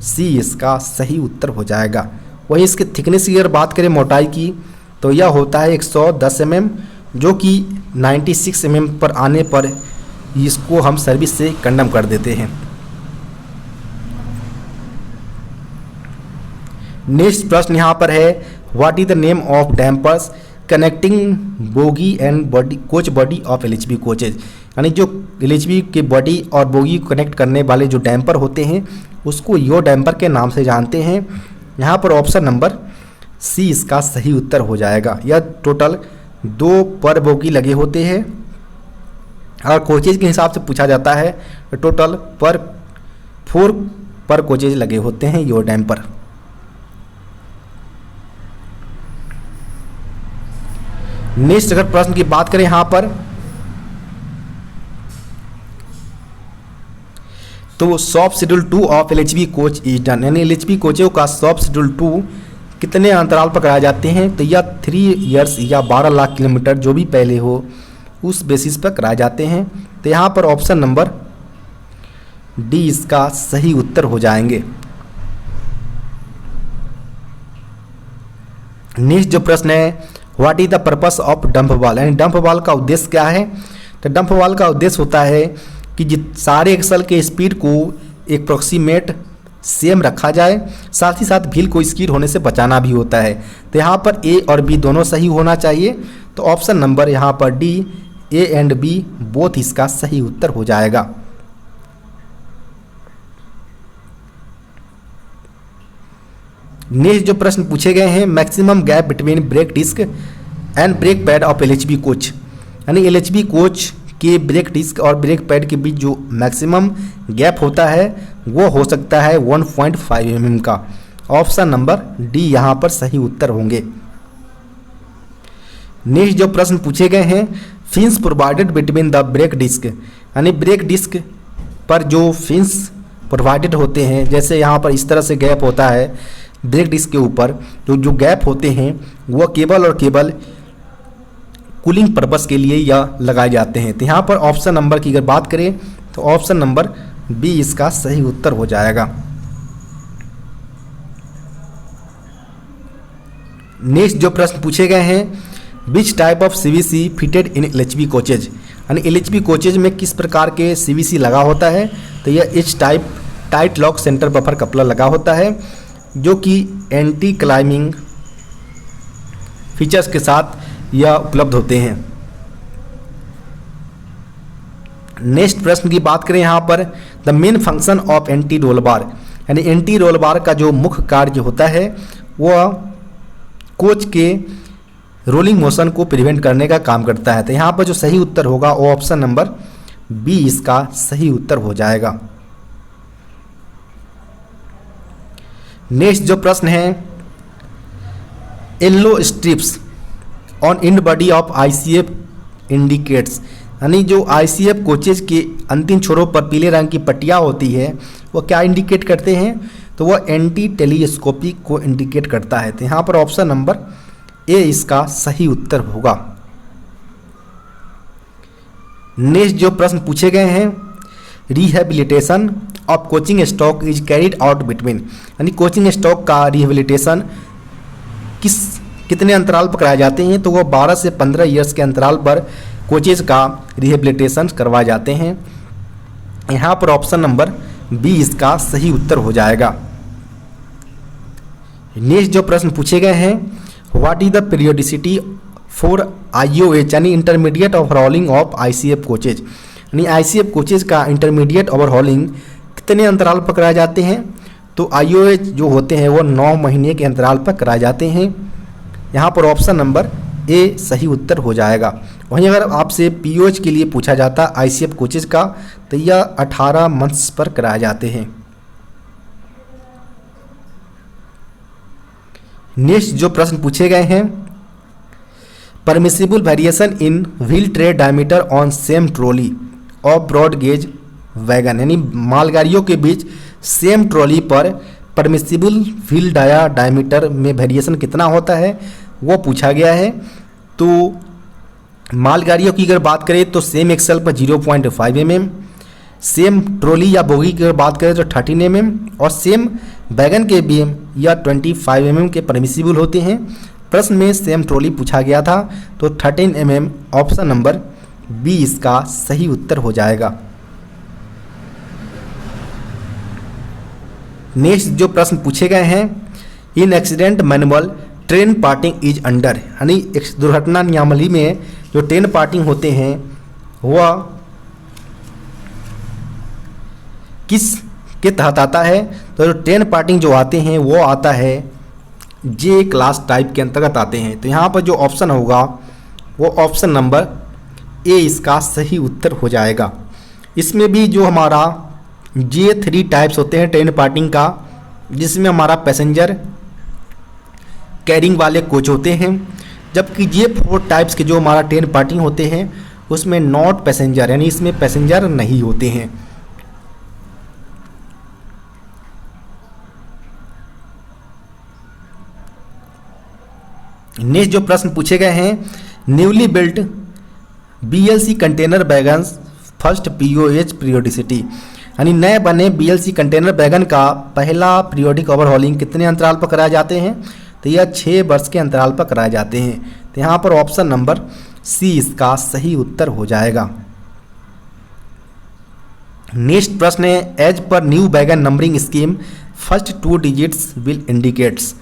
सी इसका सही उत्तर हो जाएगा। वही इसके थिकनेस की अगर बात करें मोटाई की तो यह होता है 110 mm, जो कि 96 mm पर आने पर इसको हम सर्विस से कंडम कर देते हैं। नेक्स्ट प्रश्न यहाँ पर है, what is the name of dampers connecting bogie and body coach body of LHB coaches, यानी जो LHB के बॉडी और बोगी को कनेक्ट करने वाले जो डैम्पर होते हैं उसको यो डैम्पर के नाम से जानते हैं। यहाँ पर ऑप्शन नंबर सी इसका सही उत्तर हो जाएगा। यह टोटल 2 पर बोगी लगे होते हैं। अगर कोचेज के हिसाब से पूछा जाता है तो टोटल 4 पर कोचेज लगे होते हैं यो डैम्पर। नेक्स्ट अगर प्रश्न की बात करें यहाँ पर तो soft schedule 2 of LHB coach is done, यानी LHB कोचों का सॉफ्ट शेड्यूल 2 कितने अंतराल पर कराए जाते हैं। तो या 3 ईयर्स या 12 लाख किलोमीटर जो भी पहले हो उस बेसिस पर कराए जाते हैं। तो यहाँ पर ऑप्शन नंबर डी इसका सही उत्तर हो जाएंगे। नेक्स्ट जो प्रश्न है, what is the purpose of dump वाल, यानी डंप वाल का उद्देश्य क्या है। तो डंप वाल का उद्देश्य होता है कि सारे एक्सल के स्पीड को एक अप्रोक्सीमेट सेम रखा जाए, साथ ही साथ व्हील को स्किड होने से बचाना भी होता है। तो यहाँ पर ए और बी दोनों सही होना चाहिए। तो ऑप्शन नंबर यहाँ पर D A and B both इसका सही उत्तर हो जाएगा। नेक्स्ट जो प्रश्न पूछे गए हैं, maximum gap between brake disc and brake pad of LHB coach, यानी एलएचबी कोच के ब्रेक डिस्क और ब्रेक पैड के बीच जो मैक्सिमम गैप होता है वो हो सकता है 1.5 mm का। ऑप्शन नंबर डी यहाँ पर सही उत्तर होंगे। नेक्स्ट जो प्रश्न पूछे गए हैं, fins provided between the brake disc, यानी ब्रेक डिस्क पर जो फिन्स प्रोवाइडेड होते हैं, जैसे यहाँ पर इस तरह से गैप होता है ब्रेक डिस्क के ऊपर, तो जो गैप होते हैं वह केवल और केवल कूलिंग पर्पस के लिए या लगाए जाते हैं। तो यहाँ पर ऑप्शन नंबर की अगर बात करें तो ऑप्शन नंबर बी इसका सही उत्तर हो जाएगा। नेक्स्ट जो प्रश्न पूछे गए हैं, विच type of CVC fitted in LHB coaches, यानी एलएचबी कोचेज में किस प्रकार के सीवीसी लगा होता है, तो यह H type tight lock centre buffer coupler लगा होता है जो कि एंटी क्लाइंबिंग फीचर्स के साथ यह उपलब्ध होते हैं। नेक्स्ट प्रश्न की बात करें यहाँ पर, the main function of anti roll bar, यानी एंटी रोल बार का जो मुख्य कार्य होता है वह कोच के रोलिंग मोशन को प्रिवेंट करने का काम करता है। तो यहाँ पर जो सही उत्तर होगा वो ऑप्शन नंबर बी इसका सही उत्तर हो जाएगा। नेक्स्ट जो प्रश्न है, yellow strips on end body of ICF indicates, यानी जो आईसीएफ कोचेज के अंतिम छोरों पर पीले रंग की पट्टियाँ होती है वो क्या इंडिकेट करते हैं, तो वह एंटी टेलीस्कोपिक को इंडिकेट करता है। तो यहाँ पर ऑप्शन नंबर ए इसका सही उत्तर होगा। नेक्स्ट जो प्रश्न पूछे गए हैं, rehabilitation of coaching stock is carried out between, यानी कोचिंग स्टॉक का रिहेबिलिटेशन कितने अंतराल पर कराए जाते हैं, तो वो 12 से 15 ईयर्स के अंतराल पर कोचेज का रिहेबिलिटेशन करवाए जाते हैं। यहाँ पर ऑप्शन नंबर बी इसका सही उत्तर हो जाएगा। नेक्स्ट जो प्रश्न पूछे गए हैं, what is the periodicity for IOH, यानी intermediate overhauling of ICF coaches, यानी ICF कोचेज का इंटरमीडिएट ओवरहॉलिंग कितने अंतराल पर कराए जाते हैं, तो IOH जो होते हैं वो 9 महीने के अंतराल पर कराए जाते हैं। यहाँ पर ऑप्शन नंबर ए सही उत्तर हो जाएगा। वहीं अगर आपसे POH के लिए पूछा जाता ICF कोचेज का, तो यह 18 मंथ्स पर कराए जाते हैं। नेक्स्ट जो प्रश्न पूछे गए हैं, permissible variation in wheel tread diameter on same trolley of broad gauge wagon, यानी मालगाड़ियों के बीच सेम ट्रॉली पर परमिसिबल व्हील डायमीटर में वेरिएशन कितना होता है वो पूछा गया है। तो मालगाड़ियों की अगर बात करें तो सेम एक्सल पर 0.5 mm, सेम ट्रॉली या बोगी की अगर बात करें तो 13 mm और सेम वैगन के बीम या 25 mm के परमिसिबल होते हैं। प्रश्न में सेम ट्रॉली पूछा गया था तो 13 mm ऑप्शन नंबर बी इसका सही उत्तर हो जाएगा। नेक्स्ट जो प्रश्न पूछे गए हैं, in accident manual train parting is under, यानी दुर्घटना नियमावली में जो ट्रेन पार्टिंग होते हैं वह किस के तहत आता है, तो ट्रेन पार्टिंग जो आते हैं वो आता है जे क्लास टाइप के अंतर्गत आते हैं। तो यहाँ पर जो ऑप्शन होगा वो ऑप्शन नंबर ए इसका सही उत्तर हो जाएगा। इसमें भी जो हमारा J3 टाइप्स होते हैं ट्रेन पार्टिंग का, जिसमें हमारा पैसेंजर कैरिंग वाले कोच होते हैं, जबकि J4 टाइप्स के जो हमारा ट्रेन पार्टिंग होते हैं उसमें नॉट पैसेंजर, यानी इसमें पैसेंजर नहीं होते हैं। नेक्स्ट जो प्रश्न पूछे गए हैं, newly built BLC container wagons first POH periodicity, यानी नए बने BLC कंटेनर वैगन का पहला पीरियोडिक ओवरहॉलिंग कितने अंतराल पर कराए जाते हैं, तो यह 6 वर्ष के अंतराल पर कराए जाते हैं। तो यहाँ पर ऑप्शन नंबर सी इसका सही उत्तर हो जाएगा। नेक्स्ट प्रश्न है, as per new wagon numbering scheme first 2 digits will indicates,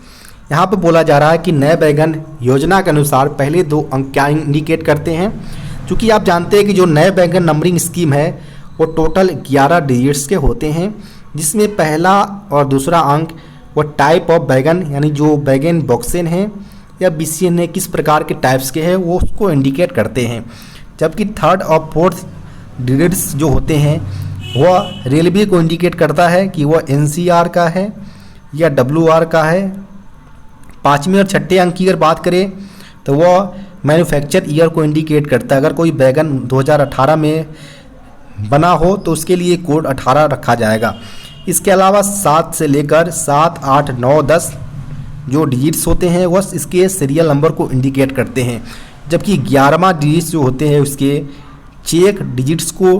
यहाँ पर बोला जा रहा है कि नए वैगन योजना के अनुसार पहले 2 अंक क्या इंडिकेट करते हैं। क्योंकि आप जानते हैं कि जो नए वैगन नंबरिंग स्कीम है वो टोटल 11 डिजिट्स के होते हैं, जिसमें पहला और दूसरा अंक वो टाइप ऑफ बैगन यानी जो बैगन बॉक्सेन है या बीसीएन है किस प्रकार के टाइप्स के हैं वो उसको इंडिकेट करते हैं। जबकि थर्ड और फोर्थ डिजिट्स जो होते हैं वह रेलवे को इंडिकेट करता है कि वह एनसीआर का है या डब्ल्यूआर का है। पाँचवें और छठे अंक की अगर बात करें तो वह मैन्युफैक्चर ईयर को इंडिकेट करता है। अगर कोई बैगन 2018 में बना हो तो उसके लिए कोड 18 रखा जाएगा। इसके अलावा 7 से लेकर 7, 8, 9, 10 जो डिजिट्स होते हैं वह इसके सीरियल नंबर को इंडिकेट करते हैं। जबकि 11वां डिजिट्स जो होते हैं उसके चेक डिजिट्स को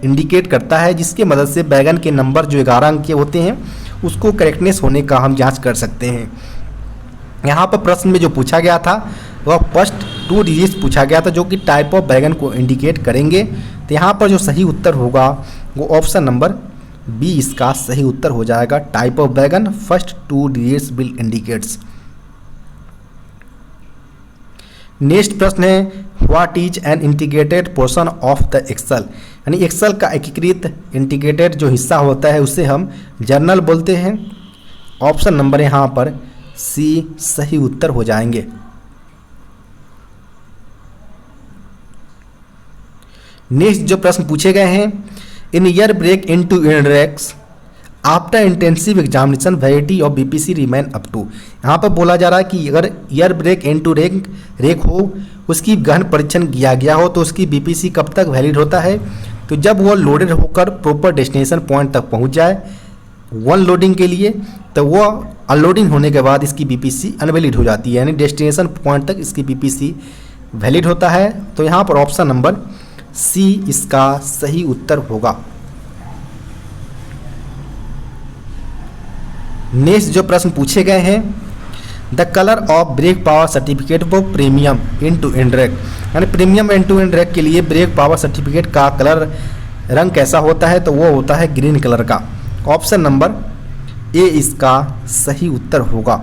इंडिकेट करता है, जिसके मदद से बैगन के नंबर जो 11 अंक के होते हैं उसको करेक्टनेस होने का हम जांच कर सकते हैं। यहाँ पर प्रश्न में जो पूछा गया था वह फर्स्ट 2 डिजिट्स पूछा गया था जो कि टाइप ऑफ बैगन को इंडिकेट करेंगे। तो यहाँ पर जो सही उत्तर होगा वो ऑप्शन नंबर बी इसका सही उत्तर हो जाएगा। Type of wagon first 2 digits will indicates. Next प्रश्न है what is an integrated portion of the axle, यानी एक्सेल का एकीकृत इंटीग्रेटेड जो हिस्सा होता है उसे हम जर्नल बोलते हैं। ऑप्शन नंबर यहाँ पर सी सही उत्तर हो जाएंगे। नेक्स्ट जो प्रश्न पूछे गए हैं in air brake into index after intensive examination validity of BPC remain up to. यहाँ पर बोला जा रहा है कि अगर ईयर ब्रेक इनटू रेक हो, उसकी गहन परीक्षण किया गया हो तो उसकी बीपीसी कब तक वैलिड होता है। तो जब वो लोडेड होकर प्रॉपर डेस्टिनेशन पॉइंट तक पहुँच जाए वन लोडिंग के लिए, तो वो अनलोडिंग होने के बाद इसकी बीपीसी अनवैलिड हो जाती है, यानी डेस्टिनेशन पॉइंट तक इसकी बीपीसी वैलिड होता है। तो यहाँ पर ऑप्शन नंबर सी इसका सही उत्तर होगा। नेक्स्ट जो प्रश्न पूछे गए हैं the colour of brake power certificate for premium into indirect, यानी प्रीमियम इनटू इंडायरेक्ट के लिए ब्रेक पावर सर्टिफिकेट का कलर रंग कैसा होता है, तो वो होता है ग्रीन कलर का। ऑप्शन नंबर ए इसका सही उत्तर होगा।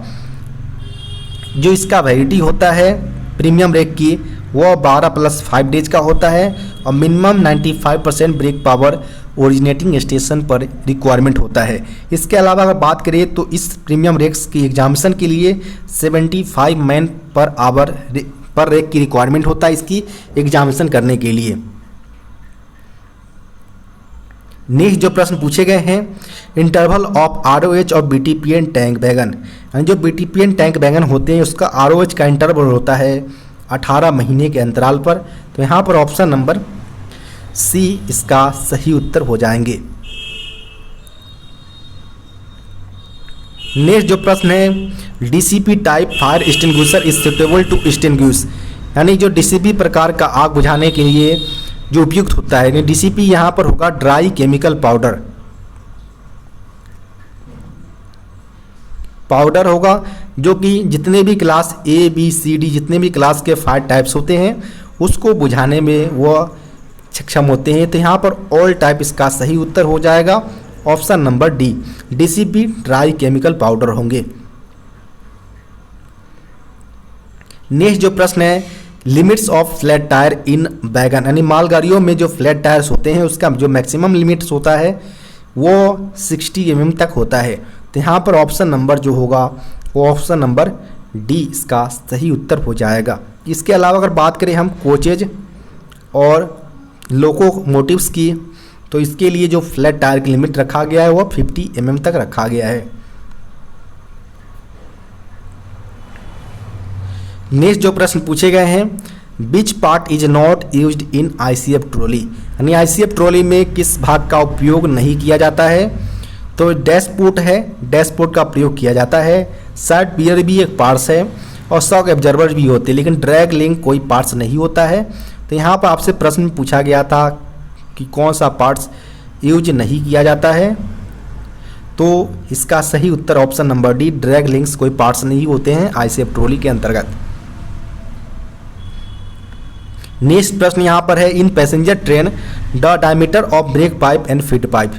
जो इसका वैलिडिटी होता है प्रीमियम ब्रेक की वो 12 + 5 डेज का होता है और minimum 95% brake power originating station पर रिक्वायरमेंट होता है। इसके अलावा अगर बात करें तो इस प्रीमियम रेक्स की एग्जामिनेशन के लिए 75 मैन पर आवर पर रेक की रिक्वायरमेंट होता है इसकी एग्जामिनेशन करने के लिए। नेक्स्ट जो प्रश्न पूछे गए हैं इंटरवल ऑफ आरओएच और बीटीपीएन टैंक बैगन, यानी जो बीटीपीएन टैंक बैगन होते हैं उसका आरओएच का इंटरवल होता है 18 महीने के अंतराल पर। तो यहाँ पर ऑप्शन नंबर सी इसका सही उत्तर हो जाएंगे। नेक्स्ट जो प्रश्न है DCP type fire extinguisher is suitable to extinguish, यानी जो डीसीपी प्रकार का आग बुझाने के लिए जो उपयुक्त होता है, यानी डीसीपी यहाँ पर होगा ड्राई केमिकल पाउडर होगा, जो कि जितने भी class A B C D जितने भी क्लास के फायर टाइप्स होते हैं उसको बुझाने में वह सक्षम होते हैं। तो यहाँ पर ऑल टाइप इसका सही उत्तर हो जाएगा। Option number D DCP dry chemical powder होंगे। नेक्स्ट जो प्रश्न है लिमिट्स ऑफ फ्लैट टायर इन बैगन, यानी मालगाड़ियों में जो फ्लैट टायर्स होते हैं उसका जो मैक्सिमम लिमिट्स होता है वो 60 mm तक होता है। तो यहाँ पर ऑप्शन नंबर जो होगा वो ऑप्शन नंबर डी इसका सही उत्तर हो जाएगा। इसके अलावा अगर बात करें हम कोचेज और लोकोमोटिव्स की, तो इसके लिए जो फ्लैट टायर की लिमिट रखा गया है वो 50 mm तक रखा गया है। नेक्स्ट जो प्रश्न पूछे गए हैं which part is not used in ICF trolley, यानी आईसीएफ ट्रॉली में किस भाग का उपयोग नहीं किया जाता है। तो डैशपोर्ट है, डैशपोर्ट का प्रयोग किया जाता है। साइड पियर भी एक पार्ट्स है और शॉक एब्जर्वर भी होते हैं, लेकिन ड्रैग लिंक कोई पार्ट्स नहीं होता है। तो यहाँ पर आपसे प्रश्न पूछा गया था कि कौन सा पार्ट्स यूज नहीं किया जाता है, तो इसका सही उत्तर option number D drag links कोई पार्ट्स नहीं होते हैं आईसीएफ ट्रॉली के अंतर्गत। नेक्स्ट प्रश्न यहाँ पर है in passenger train the diameter of brake pipe and feed pipe,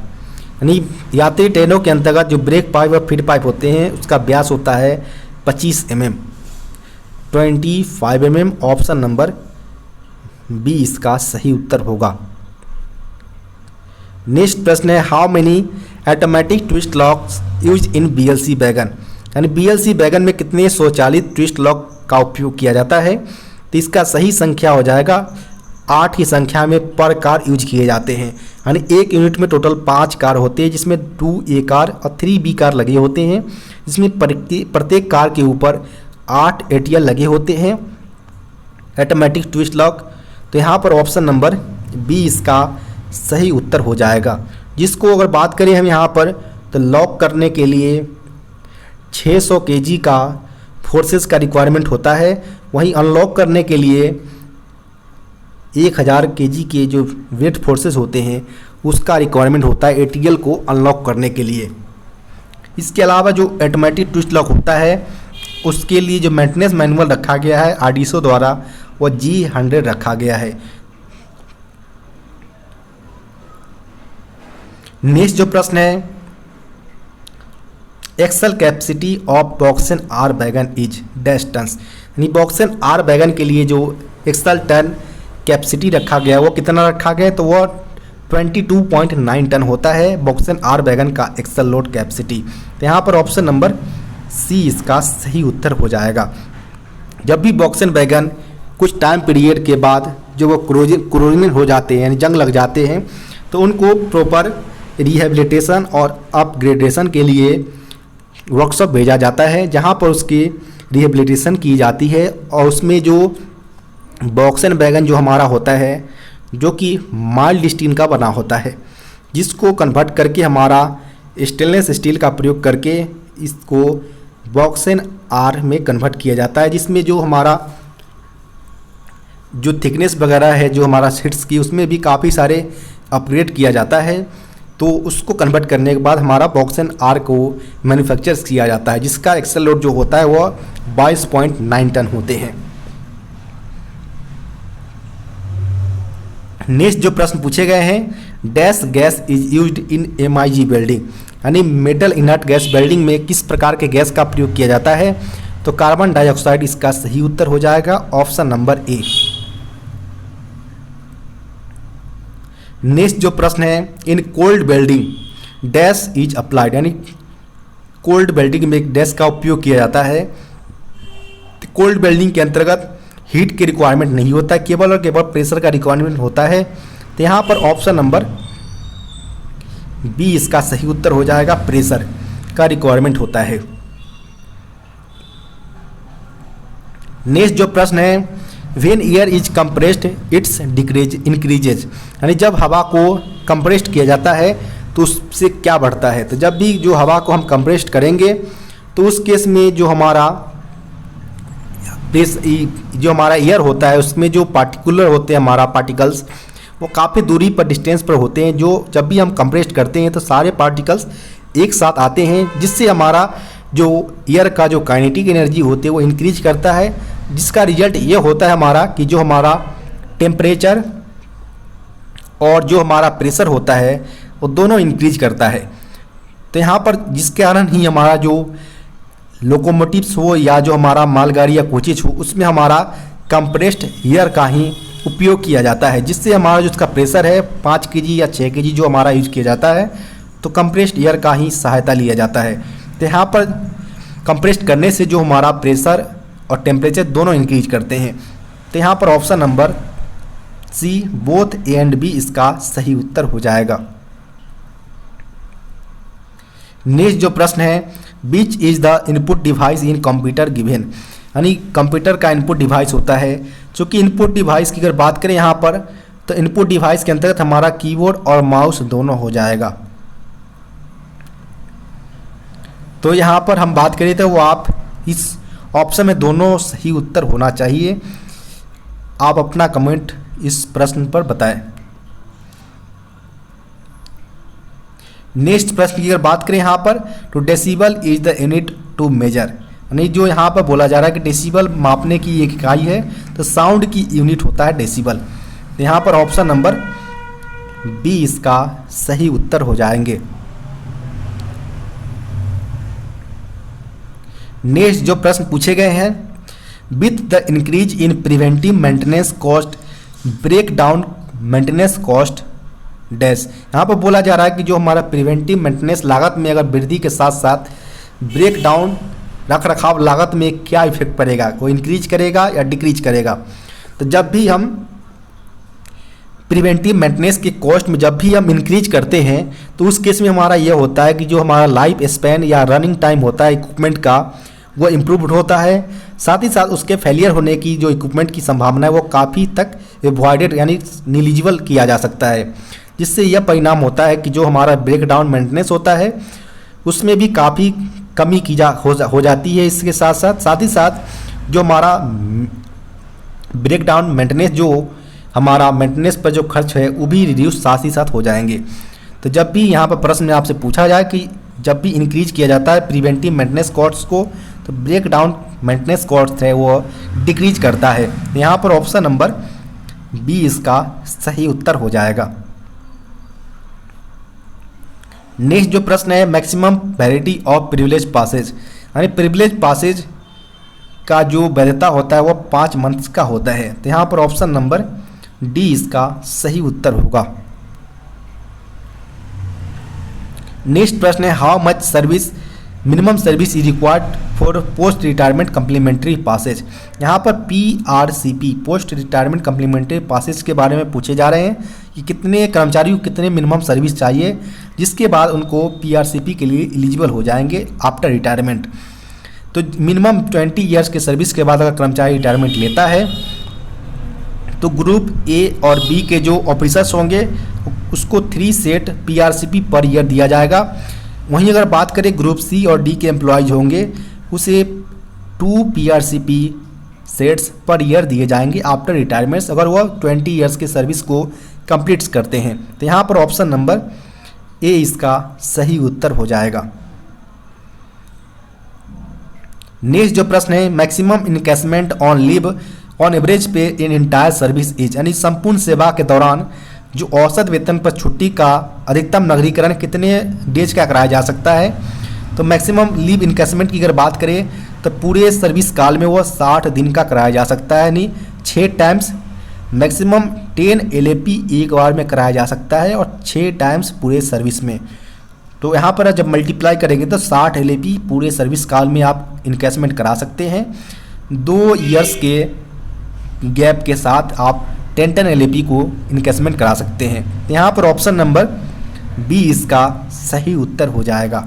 यानी यात्री ट्रेनों के अंतर्गत जो ब्रेक पाइप और फीड पाइप होते हैं उसका व्यास होता है 25 mm 25 mm। Option number B इसका सही उत्तर होगा। नेक्स्ट प्रश्न है how many automatic twist locks use in BLC wagon, यानी BLC वैगन में कितने स्वचालित ट्विस्ट लॉक का उपयोग किया जाता है। तो इसका सही संख्या हो जाएगा 8 की संख्या में पर कार यूज किए जाते हैं, यानी एक यूनिट में टोटल 5 कार होते हैं जिसमें 2A कार और 3B कार लगे होते हैं, जिसमें प्रत्येक कार के ऊपर 8 ATL लगे होते हैं ऑटोमेटिक ट्विस्ट लॉक। तो यहाँ पर ऑप्शन नंबर बी इसका सही उत्तर हो जाएगा। जिसको अगर बात करें हम यहाँ पर तो लॉक करने के लिए 600 kg का फोर्सेस का रिक्वायरमेंट होता है, वहीं अनलॉक करने के लिए 1000 kg के जो वेट फोर्सेस होते हैं उसका रिक्वायरमेंट होता है ATL को अनलॉक करने के लिए। इसके अलावा जो ऑटोमेटिक ट्विस्ट लॉक होता है उसके लिए जो मेंटेनेंस मैनुअल रखा गया है आरडीसो द्वारा वो G100 रखा गया है। नेक्स्ट जो प्रश्न है axle capacity of BOXN R wagon is dash tons, यानी बॉक्सन आर वैगन के लिए जो एक्सल टन कैपेसिटी रखा गया है वो कितना रखा गया है, तो वो 22.9 टन होता है बॉक्सन आर वैगन का एक्सल लोड कैपेसिटी। तो यहाँ पर ऑप्शन नंबर सी इसका सही उत्तर हो जाएगा। जब भी बॉक्सन वैगन कुछ टाइम पीरियड के बाद जो वो क्रोजन हो जाते हैं यानी जंग लग जाते हैं तो उनको प्रॉपर रिहेबिलिटेशन और अपग्रेडेशन के लिए वर्कशॉप भेजा जाता है जहाँ पर उसकी रिहेबिलिटेशन की जाती है और उसमें जो बॉक्सन वैगन जो हमारा होता है जो कि माइल्ड स्टील का बना होता है जिसको कन्वर्ट करके हमारा स्टेनलेस स्टील का प्रयोग करके इसको बॉक्सन आर में कन्वर्ट किया जाता है, जिसमें जो हमारा जो थिकनेस वगैरह है जो हमारा शीट्स की उसमें भी काफ़ी सारे अपग्रेड किया जाता है। तो उसको कन्वर्ट करने के बाद हमारा बॉक्सन आर को मैन्युफैक्चर किया जाता है जिसका एक्सल लोड जो होता है वो 22.9 टन होते हैं। नेक्स्ट जो प्रश्न पूछे गए हैं dash gas is used in MIG welding, यानी मेटल इनर्ट गैस वेल्डिंग में किस प्रकार के गैस का प्रयोग किया जाता है, तो कार्बन डाइऑक्साइड इसका सही उत्तर हो जाएगा ऑप्शन नंबर ए। नेक्स्ट जो प्रश्न है in cold welding dash is applied, यानी कोल्ड वेल्डिंग में एक डैश का उपयोग किया जाता है। कोल्ड वेल्डिंग के अंतर्गत हीट की रिक्वायरमेंट नहीं होता है, केवल और केवल प्रेशर का रिक्वायरमेंट होता है। तो यहाँ पर ऑप्शन नंबर बी इसका सही उत्तर हो जाएगा, प्रेशर का रिक्वायरमेंट होता है। नेक्स्ट जो प्रश्न है when air is compressed it's increases, यानी जब हवा को कंप्रेस्ड किया जाता है तो उससे क्या बढ़ता है। तो जब भी जो हवा को हम कंप्रेस्ड करेंगे तो उस केस में जो हमारा एयर होता है उसमें जो पार्टिकुलर होते हैं हमारा पार्टिकल्स वो काफ़ी दूरी पर डिस्टेंस पर होते हैं, जो जब भी हम कंप्रेस्ड करते हैं तो सारे पार्टिकल्स एक साथ आते हैं जिससे हमारा जो एयर का जो काइनेटिक एनर्जी होती है वो इंक्रीज करता है, जिसका रिजल्ट ये होता है हमारा कि जो हमारा टेम्परेचर और जो हमारा प्रेशर होता है वो दोनों इंक्रीज करता है। तो यहाँ पर जिसके कारण ही हमारा जो लोकोमोटिव्स हो या जो हमारा मालगाड़ी या कोचेज हो उसमें हमारा कंप्रेस्ड एयर का ही उपयोग किया जाता है, जिससे हमारा जो उसका प्रेशर है 5 kg या 6 kg जो हमारा यूज किया जाता है तो कंप्रेस्ड एयर का ही सहायता लिया जाता है। तो यहाँ पर कंप्रेस्ड करने से जो हमारा प्रेशर और टेम्परेचर दोनों इंक्रीज करते हैं। तो यहाँ पर option number C both A and B इसका सही उत्तर हो जाएगा। नेक्स्ट जो प्रश्न है which is the input device in computer given, यानी कंप्यूटर का इनपुट डिवाइस होता है। चूँकि इनपुट डिवाइस की अगर बात करें यहाँ पर तो इनपुट डिवाइस के अंतर्गत हमारा कीबोर्ड और माउस दोनों हो जाएगा। तो यहाँ पर हम बात करें तो वो आप इस ऑप्शन में दोनों सही उत्तर होना चाहिए। आप अपना कमेंट इस प्रश्न पर बताएं। नेक्स्ट प्रश्न की अगर बात करें यहाँ पर तो decibel is the unit to measure, यानी जो यहाँ पर बोला जा रहा है कि डेसिबल मापने की एक इकाई है तो साउंड की यूनिट होता है डेसिबल। तो यहाँ पर ऑप्शन नंबर बी इसका सही उत्तर हो जाएंगे। नेक्स्ट जो प्रश्न पूछे गए हैं with the increase in preventive maintenance cost breakdown maintenance cost dash. यहाँ पर बोला जा रहा है कि जो हमारा प्रिवेंटिव मेंटेनेंस लागत में अगर वृद्धि के साथ साथ ब्रेक डाउन रख रखाव लागत में क्या इफेक्ट पड़ेगा, वो इंक्रीज करेगा या डिक्रीज करेगा। तो जब भी हम प्रिवेंटिव मेंटेनेंस के कॉस्ट में जब भी हम इंक्रीज करते हैं तो उस केस में हमारा यह होता है कि जो हमारा लाइफ स्पैन या रनिंग टाइम होता है इक्विपमेंट का वो इम्प्रूव्ड होता है। साथ ही साथ उसके फेलियर होने की जो इक्विपमेंट की संभावना है वो काफ़ी तक एवॉइडेड यानी निलिजिबल किया जा सकता है, जिससे यह परिणाम होता है कि जो हमारा ब्रेक डाउन मेंटेनेंस होता है उसमें भी काफ़ी कमी हो जाती है। इसके साथ ही साथ जो हमारा ब्रेक डाउन मेंटेनेंस जो हमारा मेंटेनेंस पर जो खर्च है वो भी रिड्यूस साथ ही साथ हो जाएंगे। तो जब भी यहाँ पर प्रश्न में आपसे पूछा जाए कि जब भी इंक्रीज किया जाता है प्रिवेंटिव मेंटेनेंस कॉस्ट को तो ब्रेक डाउन मेंटेनेंस कॉस्ट है वो डिक्रीज करता है। यहाँ पर ऑप्शन नंबर बी इसका सही उत्तर हो जाएगा। नेक्स्ट जो प्रश्न है maximum validity of privilege passes, यानी प्रिविलेज पासेज का जो वैधता होता है वो 5 मंथ्स का होता है। तो यहाँ पर ऑप्शन नंबर डी इसका सही उत्तर होगा। नेक्स्ट प्रश्न है how much service minimum service is required for post retirement complimentary passes. यहाँ पर PRCP post retirement complimentary passes के बारे में पूछे जा रहे हैं कि कितने कर्मचारियों को कितने मिनिमम सर्विस चाहिए जिसके बाद उनको PRCP के लिए एलिजिबल हो जाएंगे आफ्टर रिटायरमेंट। तो मिनिमम 20 ईयर्स के सर्विस के बाद अगर कर्मचारी रिटायरमेंट लेता है तो ग्रुप ए और बी के जो ऑफिसर्स होंगे उसको 3 सेट PRCP पर ईयर दिया जाएगा। वहीं अगर बात करें ग्रुप सी और डी के एम्प्लॉयज होंगे उसे 2 PRCP सेट्स पर ईयर दिए जाएंगे आफ्टर रिटायरमेंट्स अगर वह 20 ईयर्स के सर्विस को कंप्लीट करते हैं। तो यहाँ पर ऑप्शन नंबर ए इसका सही उत्तर हो जाएगा। नेक्स्ट जो प्रश्न है maximum encashment on leave on average पे इन इंटायर सर्विस इज, यानी संपूर्ण सेवा के दौरान जो औसत वेतन पर छुट्टी का अधिकतम नगरीकरण कितने डेज का कराया जा सकता है। तो मैक्सिमम लीव इनकैशमेंट की अगर बात करें तो पूरे सर्विस काल में वो 60 दिन का कराया जा सकता है, यानी 6 टाइम्स मैक्सिमम 10 LAP एक बार में कराया जा सकता है और 6 टाइम्स पूरे सर्विस में। तो यहाँ पर जब मल्टीप्लाई करेंगे तो 60 LAP पूरे सर्विस काल में आप इनकैशमेंट करा सकते हैं। 2 ईयर्स के गैप के साथ आप 10 LAP को इनकैशमेंट करा सकते हैं। यहाँ पर ऑप्शन नंबर बी इसका सही उत्तर हो जाएगा।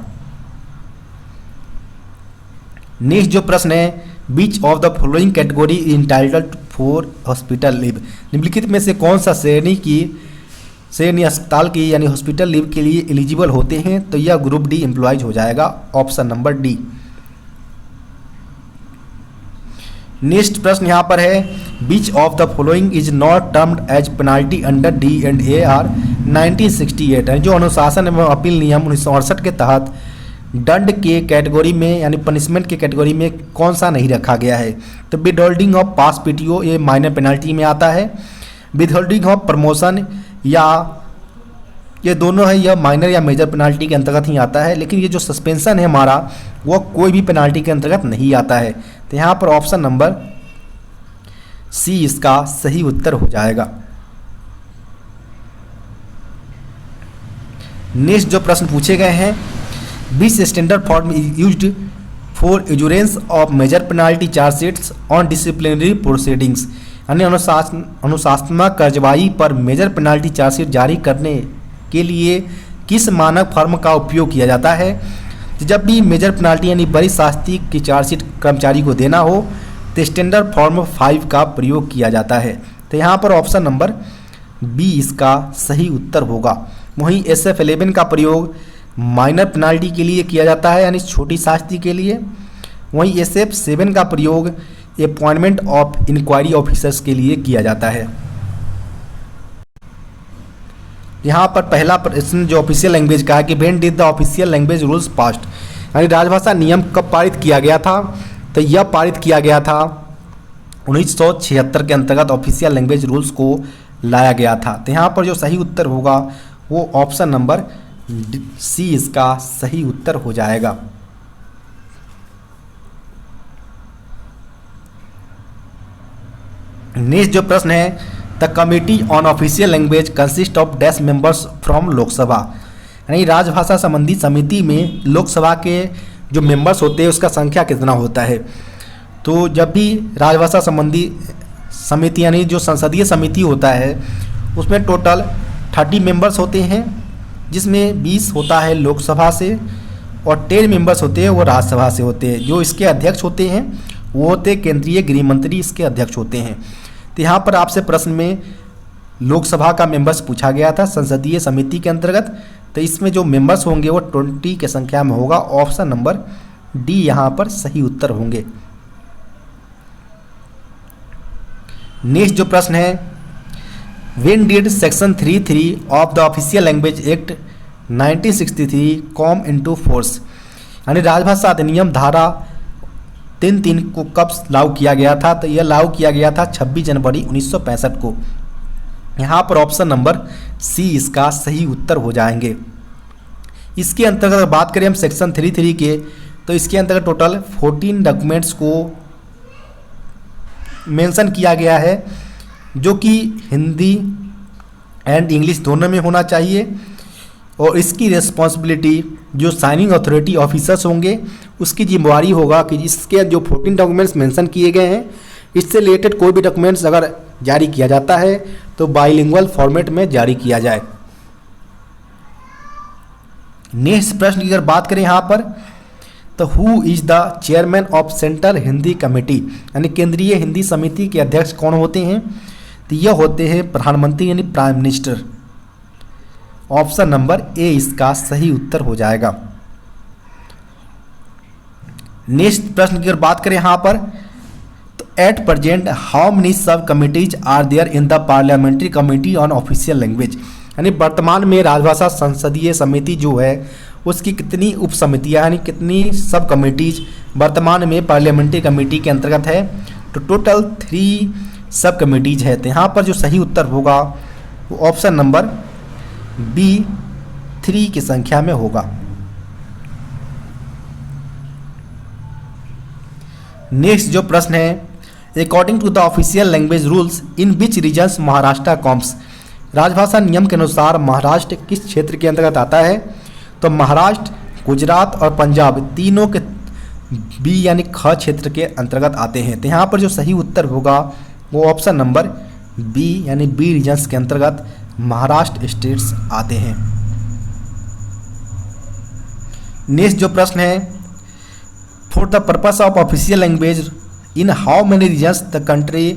नेक्स्ट जो प्रश्न है which of the following category entitled for hospital leave, निम्नलिखित में से कौन सा श्रेणी अस्पताल की यानी हॉस्पिटल लीव के लिए एलिजिबल होते हैं। तो यह ग्रुप डी एम्प्लॉयज हो जाएगा, ऑप्शन नंबर डी। नेक्स्ट प्रश्न यहाँ पर है which of the following is not termed as penalty under D&AR 1968, है जो अनुशासन एवं अपील नियम 1968 के तहत दंड के कैटेगरी में यानी पनिशमेंट के कैटेगरी में कौन सा नहीं रखा गया है। तो विदहोल्डिंग ऑफ पास PTO ये माइनर पेनाल्टी में आता है, विदहोल्डिंग ऑफ प्रमोशन या ये दोनों है यह माइनर या मेजर पेनाल्टी के अंतर्गत ही आता है, लेकिन ये जो सस्पेंशन है हमारा वो कोई भी पेनाल्टी के अंतर्गत नहीं आता है। तो यहाँ पर ऑप्शन नंबर सी इसका सही उत्तर हो जाएगा। नेक्स्ट जो प्रश्न पूछे गए हैं which standard form is used for issuance of major penalty chargesheets on disciplinary proceedings, यानी अनुशासनात्मक कार्रवाई पर मेजर पेनाल्टी चार्जशीट जारी करने के लिए किस मानक फॉर्म का उपयोग किया जाता है। जब भी मेजर पेनाल्टी यानी बड़ी शास्ति की चार्जशीट कर्मचारी को देना हो तो स्टैंडर्ड फॉर्म 5 का प्रयोग किया जाता है। तो यहाँ पर ऑप्शन नंबर बी इसका सही उत्तर होगा। वहीं SF11 का प्रयोग माइनर पेनाल्टी के लिए किया जाता है यानी छोटी शास्ति के लिए। वहीं SF7 का प्रयोग अपॉइंटमेंट ऑफ इंक्वायरी ऑफिसर्स के लिए किया जाता है। यहाँ पर पहला प्रश्न जो ऑफिशियल लैंग्वेज का है कि when did the official language rules passed, यानी राजभाषा नियम कब पारित किया गया था। तो यह पारित किया गया था 1976 के अंतर्गत ऑफिशियल लैंग्वेज रूल्स को लाया गया था। तो यहाँ पर जो सही उत्तर होगा वो ऑप्शन नंबर सी इसका सही उत्तर हो जाएगा। नेक्स्ट जो प्रश्न है the committee on official language consist of dash members from Lok Sabha, यानी राजभाषा संबंधी समिति में लोकसभा के जो मेंबर्स होते हैं उसका संख्या कितना होता है। तो जब भी राजभाषा संबंधी समिति यानी जो संसदीय समिति होता है उसमें टोटल 30 मेंबर्स होते हैं, जिसमें 20 होता है लोकसभा से और 10 मेंबर्स होते हैं वो राज्यसभा से होते हैं। जो इसके अध्यक्ष होते हैं वो होते हैं केंद्रीय गृह मंत्री, इसके अध्यक्ष होते हैं। तो यहाँ पर आपसे प्रश्न में लोकसभा का मेंबर्स पूछा गया था संसदीय समिति के अंतर्गत, तो इसमें जो मेंबर्स होंगे वो 20 के संख्या में होगा। ऑप्शन नंबर डी यहाँ पर सही उत्तर होंगे। नेक्स्ट जो प्रश्न है, when did section 33 of the official language act 1963 come into force, यानी राजभाषा अधिनियम धारा 3(3) को कब लागू किया गया था। तो यह लागू किया गया था 26 जनवरी 1965 को। यहाँ पर ऑप्शन नंबर सी इसका सही उत्तर हो जाएंगे। इसके अंतर्गत अगर बात करें हम सेक्शन 33 के, तो इसके अंतर्गत टोटल 14 डॉक्यूमेंट्स को मेंशन किया गया है, जो कि हिंदी एंड इंग्लिश दोनों में होना चाहिए। और इसकी रिस्पॉन्सिबिलिटी जो साइनिंग अथॉरिटी ऑफिसर्स होंगे उसकी जिम्मेवारी होगा कि इसके जो 14 डॉक्यूमेंट्स मेंशन किए गए हैं इससे रिलेटेड कोई भी डॉक्यूमेंट्स अगर जारी किया जाता है तो बाइलिंगुअल फॉर्मेट में जारी किया जाए। नेक्स्ट प्रश्न की अगर बात करें यहाँ पर, तो who is the chairman of central Hindi committee, यानी केंद्रीय हिंदी समिति के अध्यक्ष कौन होते हैं। तो यह होते हैं प्रधानमंत्री यानी prime minister. Option number A इसका सही उत्तर हो जाएगा। नेक्स्ट प्रश्न की अगर बात करें यहाँ पर, तो at present how many subcommittees are there in the parliamentary committee on official language, यानी वर्तमान में राजभाषा संसदीय समिति जो है उसकी कितनी उप समितियाँ यानी कितनी सब कमिटीज वर्तमान में पार्लियामेंट्री कमेटी के अंतर्गत है। तो टोटल 3 सब कमिटीज है। तो यहाँ पर जो सही उत्तर होगा वो ऑप्शन नंबर बी 3 की संख्या में होगा। नेक्स्ट जो प्रश्न है, according to the official language rules in which regions Maharashtra comes, राजभाषा नियम के अनुसार महाराष्ट्र किस क्षेत्र के अंतर्गत आता है। तो महाराष्ट्र, गुजरात और पंजाब तीनों के बी यानी ख क्षेत्र के अंतर्गत आते हैं। तो यहाँ पर जो सही उत्तर होगा वो ऑप्शन नंबर बी यानी बी रीजन्स के अंतर्गत महाराष्ट्र स्टेट्स आते हैं। नेक्स्ट जो प्रश्न है, for the purpose of official language in how many regions the country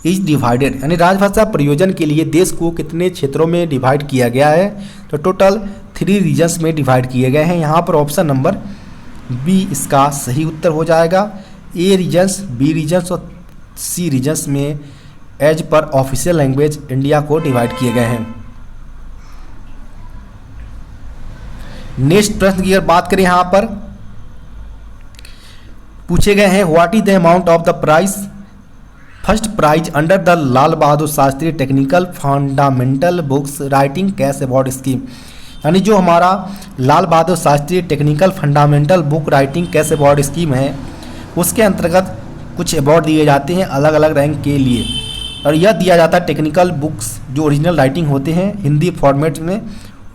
is divided, यानी राजभाषा प्रयोजन के लिए देश को कितने क्षेत्रों में डिवाइड किया गया है। तो टोटल 3 रीजन्स में डिवाइड किए गए हैं। यहाँ पर ऑप्शन नंबर बी इसका सही उत्तर हो जाएगा। ए रीजन्स, बी रीजन्स और सी रीजन्स में as per official language India को डिवाइड किए गए हैं। नेक्स्ट प्रश्न की अगर बात करें यहाँ पर पूछे गए हैं, what is the amount of the prize first prize under the Lal Bahadur Shastri technical fundamental books writing cash award scheme, यानी जो हमारा Lal Bahadur Shastri technical fundamental book writing cash award scheme है उसके अंतर्गत कुछ अवार्ड दिए जाते हैं अलग अलग रैंक के लिए। और यह दिया जाता है टेक्निकल बुक्स जो ओरिजिनल राइटिंग होते हैं हिंदी फॉर्मेट में,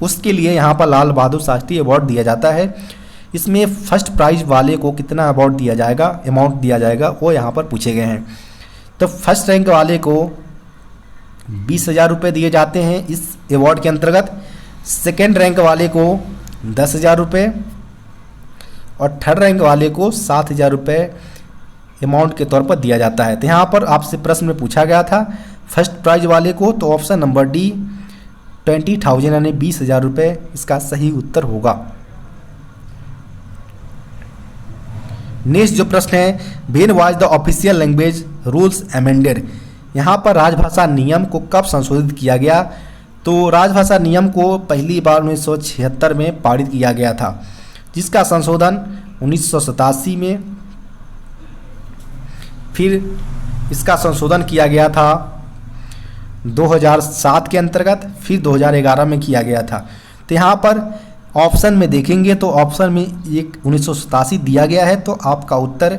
उसके लिए यहाँ पर लाल बहादुर शास्त्री अवार्ड दिया जाता है। इसमें फर्स्ट प्राइज वाले को कितना अवार्ड दिया जाएगा, अमाउंट दिया जाएगा, वो यहाँ पर पूछे गए हैं। तो फर्स्ट रैंक वाले को 20,000 रुपये दिए जाते हैं इस अवार्ड के अंतर्गत, सेकेंड रैंक वाले को 10,000 रुपये और थर्ड रैंक वाले को 7,000 रुपये अमाउंट के तौर पर दिया जाता है। तो यहाँ पर आपसे प्रश्न में पूछा गया था फर्स्ट प्राइज वाले को, तो ऑप्शन नंबर डी 20,000 यानी 20,000 रुपये इसका सही उत्तर होगा। नेक्स्ट जो प्रश्न है, when was the official language rules amended, यहाँ पर राजभाषा नियम को कब संशोधित किया गया। तो राजभाषा नियम को पहली बार 1976 में पारित किया गया था, जिसका संशोधन 1987 में, फिर इसका संशोधन किया गया था 2007 के अंतर्गत, फिर 2011 में किया गया था। तो यहाँ पर ऑप्शन में देखेंगे तो ऑप्शन में एक 1987 दिया गया है, तो आपका उत्तर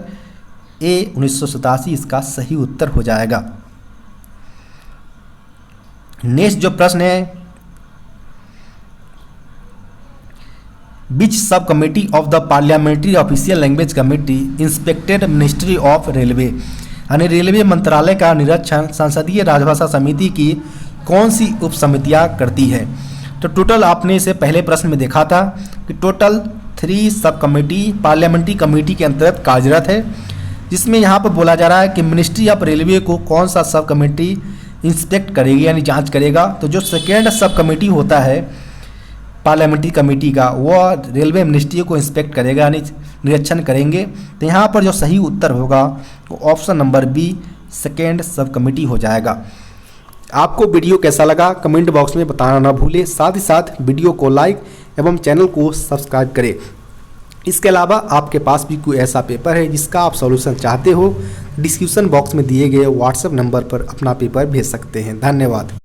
ए 1987 इसका सही उत्तर हो जाएगा। नेक्स्ट जो प्रश्न है, which sub committee of the parliamentary official language committee inspected ministry of railway, यानी रेलवे मंत्रालय का निरीक्षण संसदीय राजभाषा समिति की कौन सी उप समितियाँ करती है। तो टोटल आपने इसे पहले प्रश्न में देखा था कि total 3 sub committee parliamentary committee के अंतर्गत कार्यरत है, जिसमें यहाँ पर बोला जा रहा है कि मिनिस्ट्री ऑफ रेलवे को कौन सा सब कमेटी इंस्पेक्ट करेगी यानी जांच करेगा। तो जो सेकेंड सब कमेटी होता है पार्लियामेंट्री कमेटी का, वो रेलवे मिनिस्ट्री को इंस्पेक्ट करेगा यानी निरीक्षण करेंगे। तो यहाँ पर जो सही उत्तर होगा वो option number B second subcommittee हो जाएगा। आपको वीडियो कैसा लगा कमेंट बॉक्स में बताना ना भूलें, साथ ही साथ वीडियो को लाइक एवं चैनल को सब्सक्राइब करें। इसके अलावा आपके पास भी कोई ऐसा पेपर है जिसका आप सॉल्यूशन चाहते हो, डिस्क्रिप्शन बॉक्स में दिए गए व्हाट्सएप नंबर पर अपना पेपर भेज सकते हैं। धन्यवाद।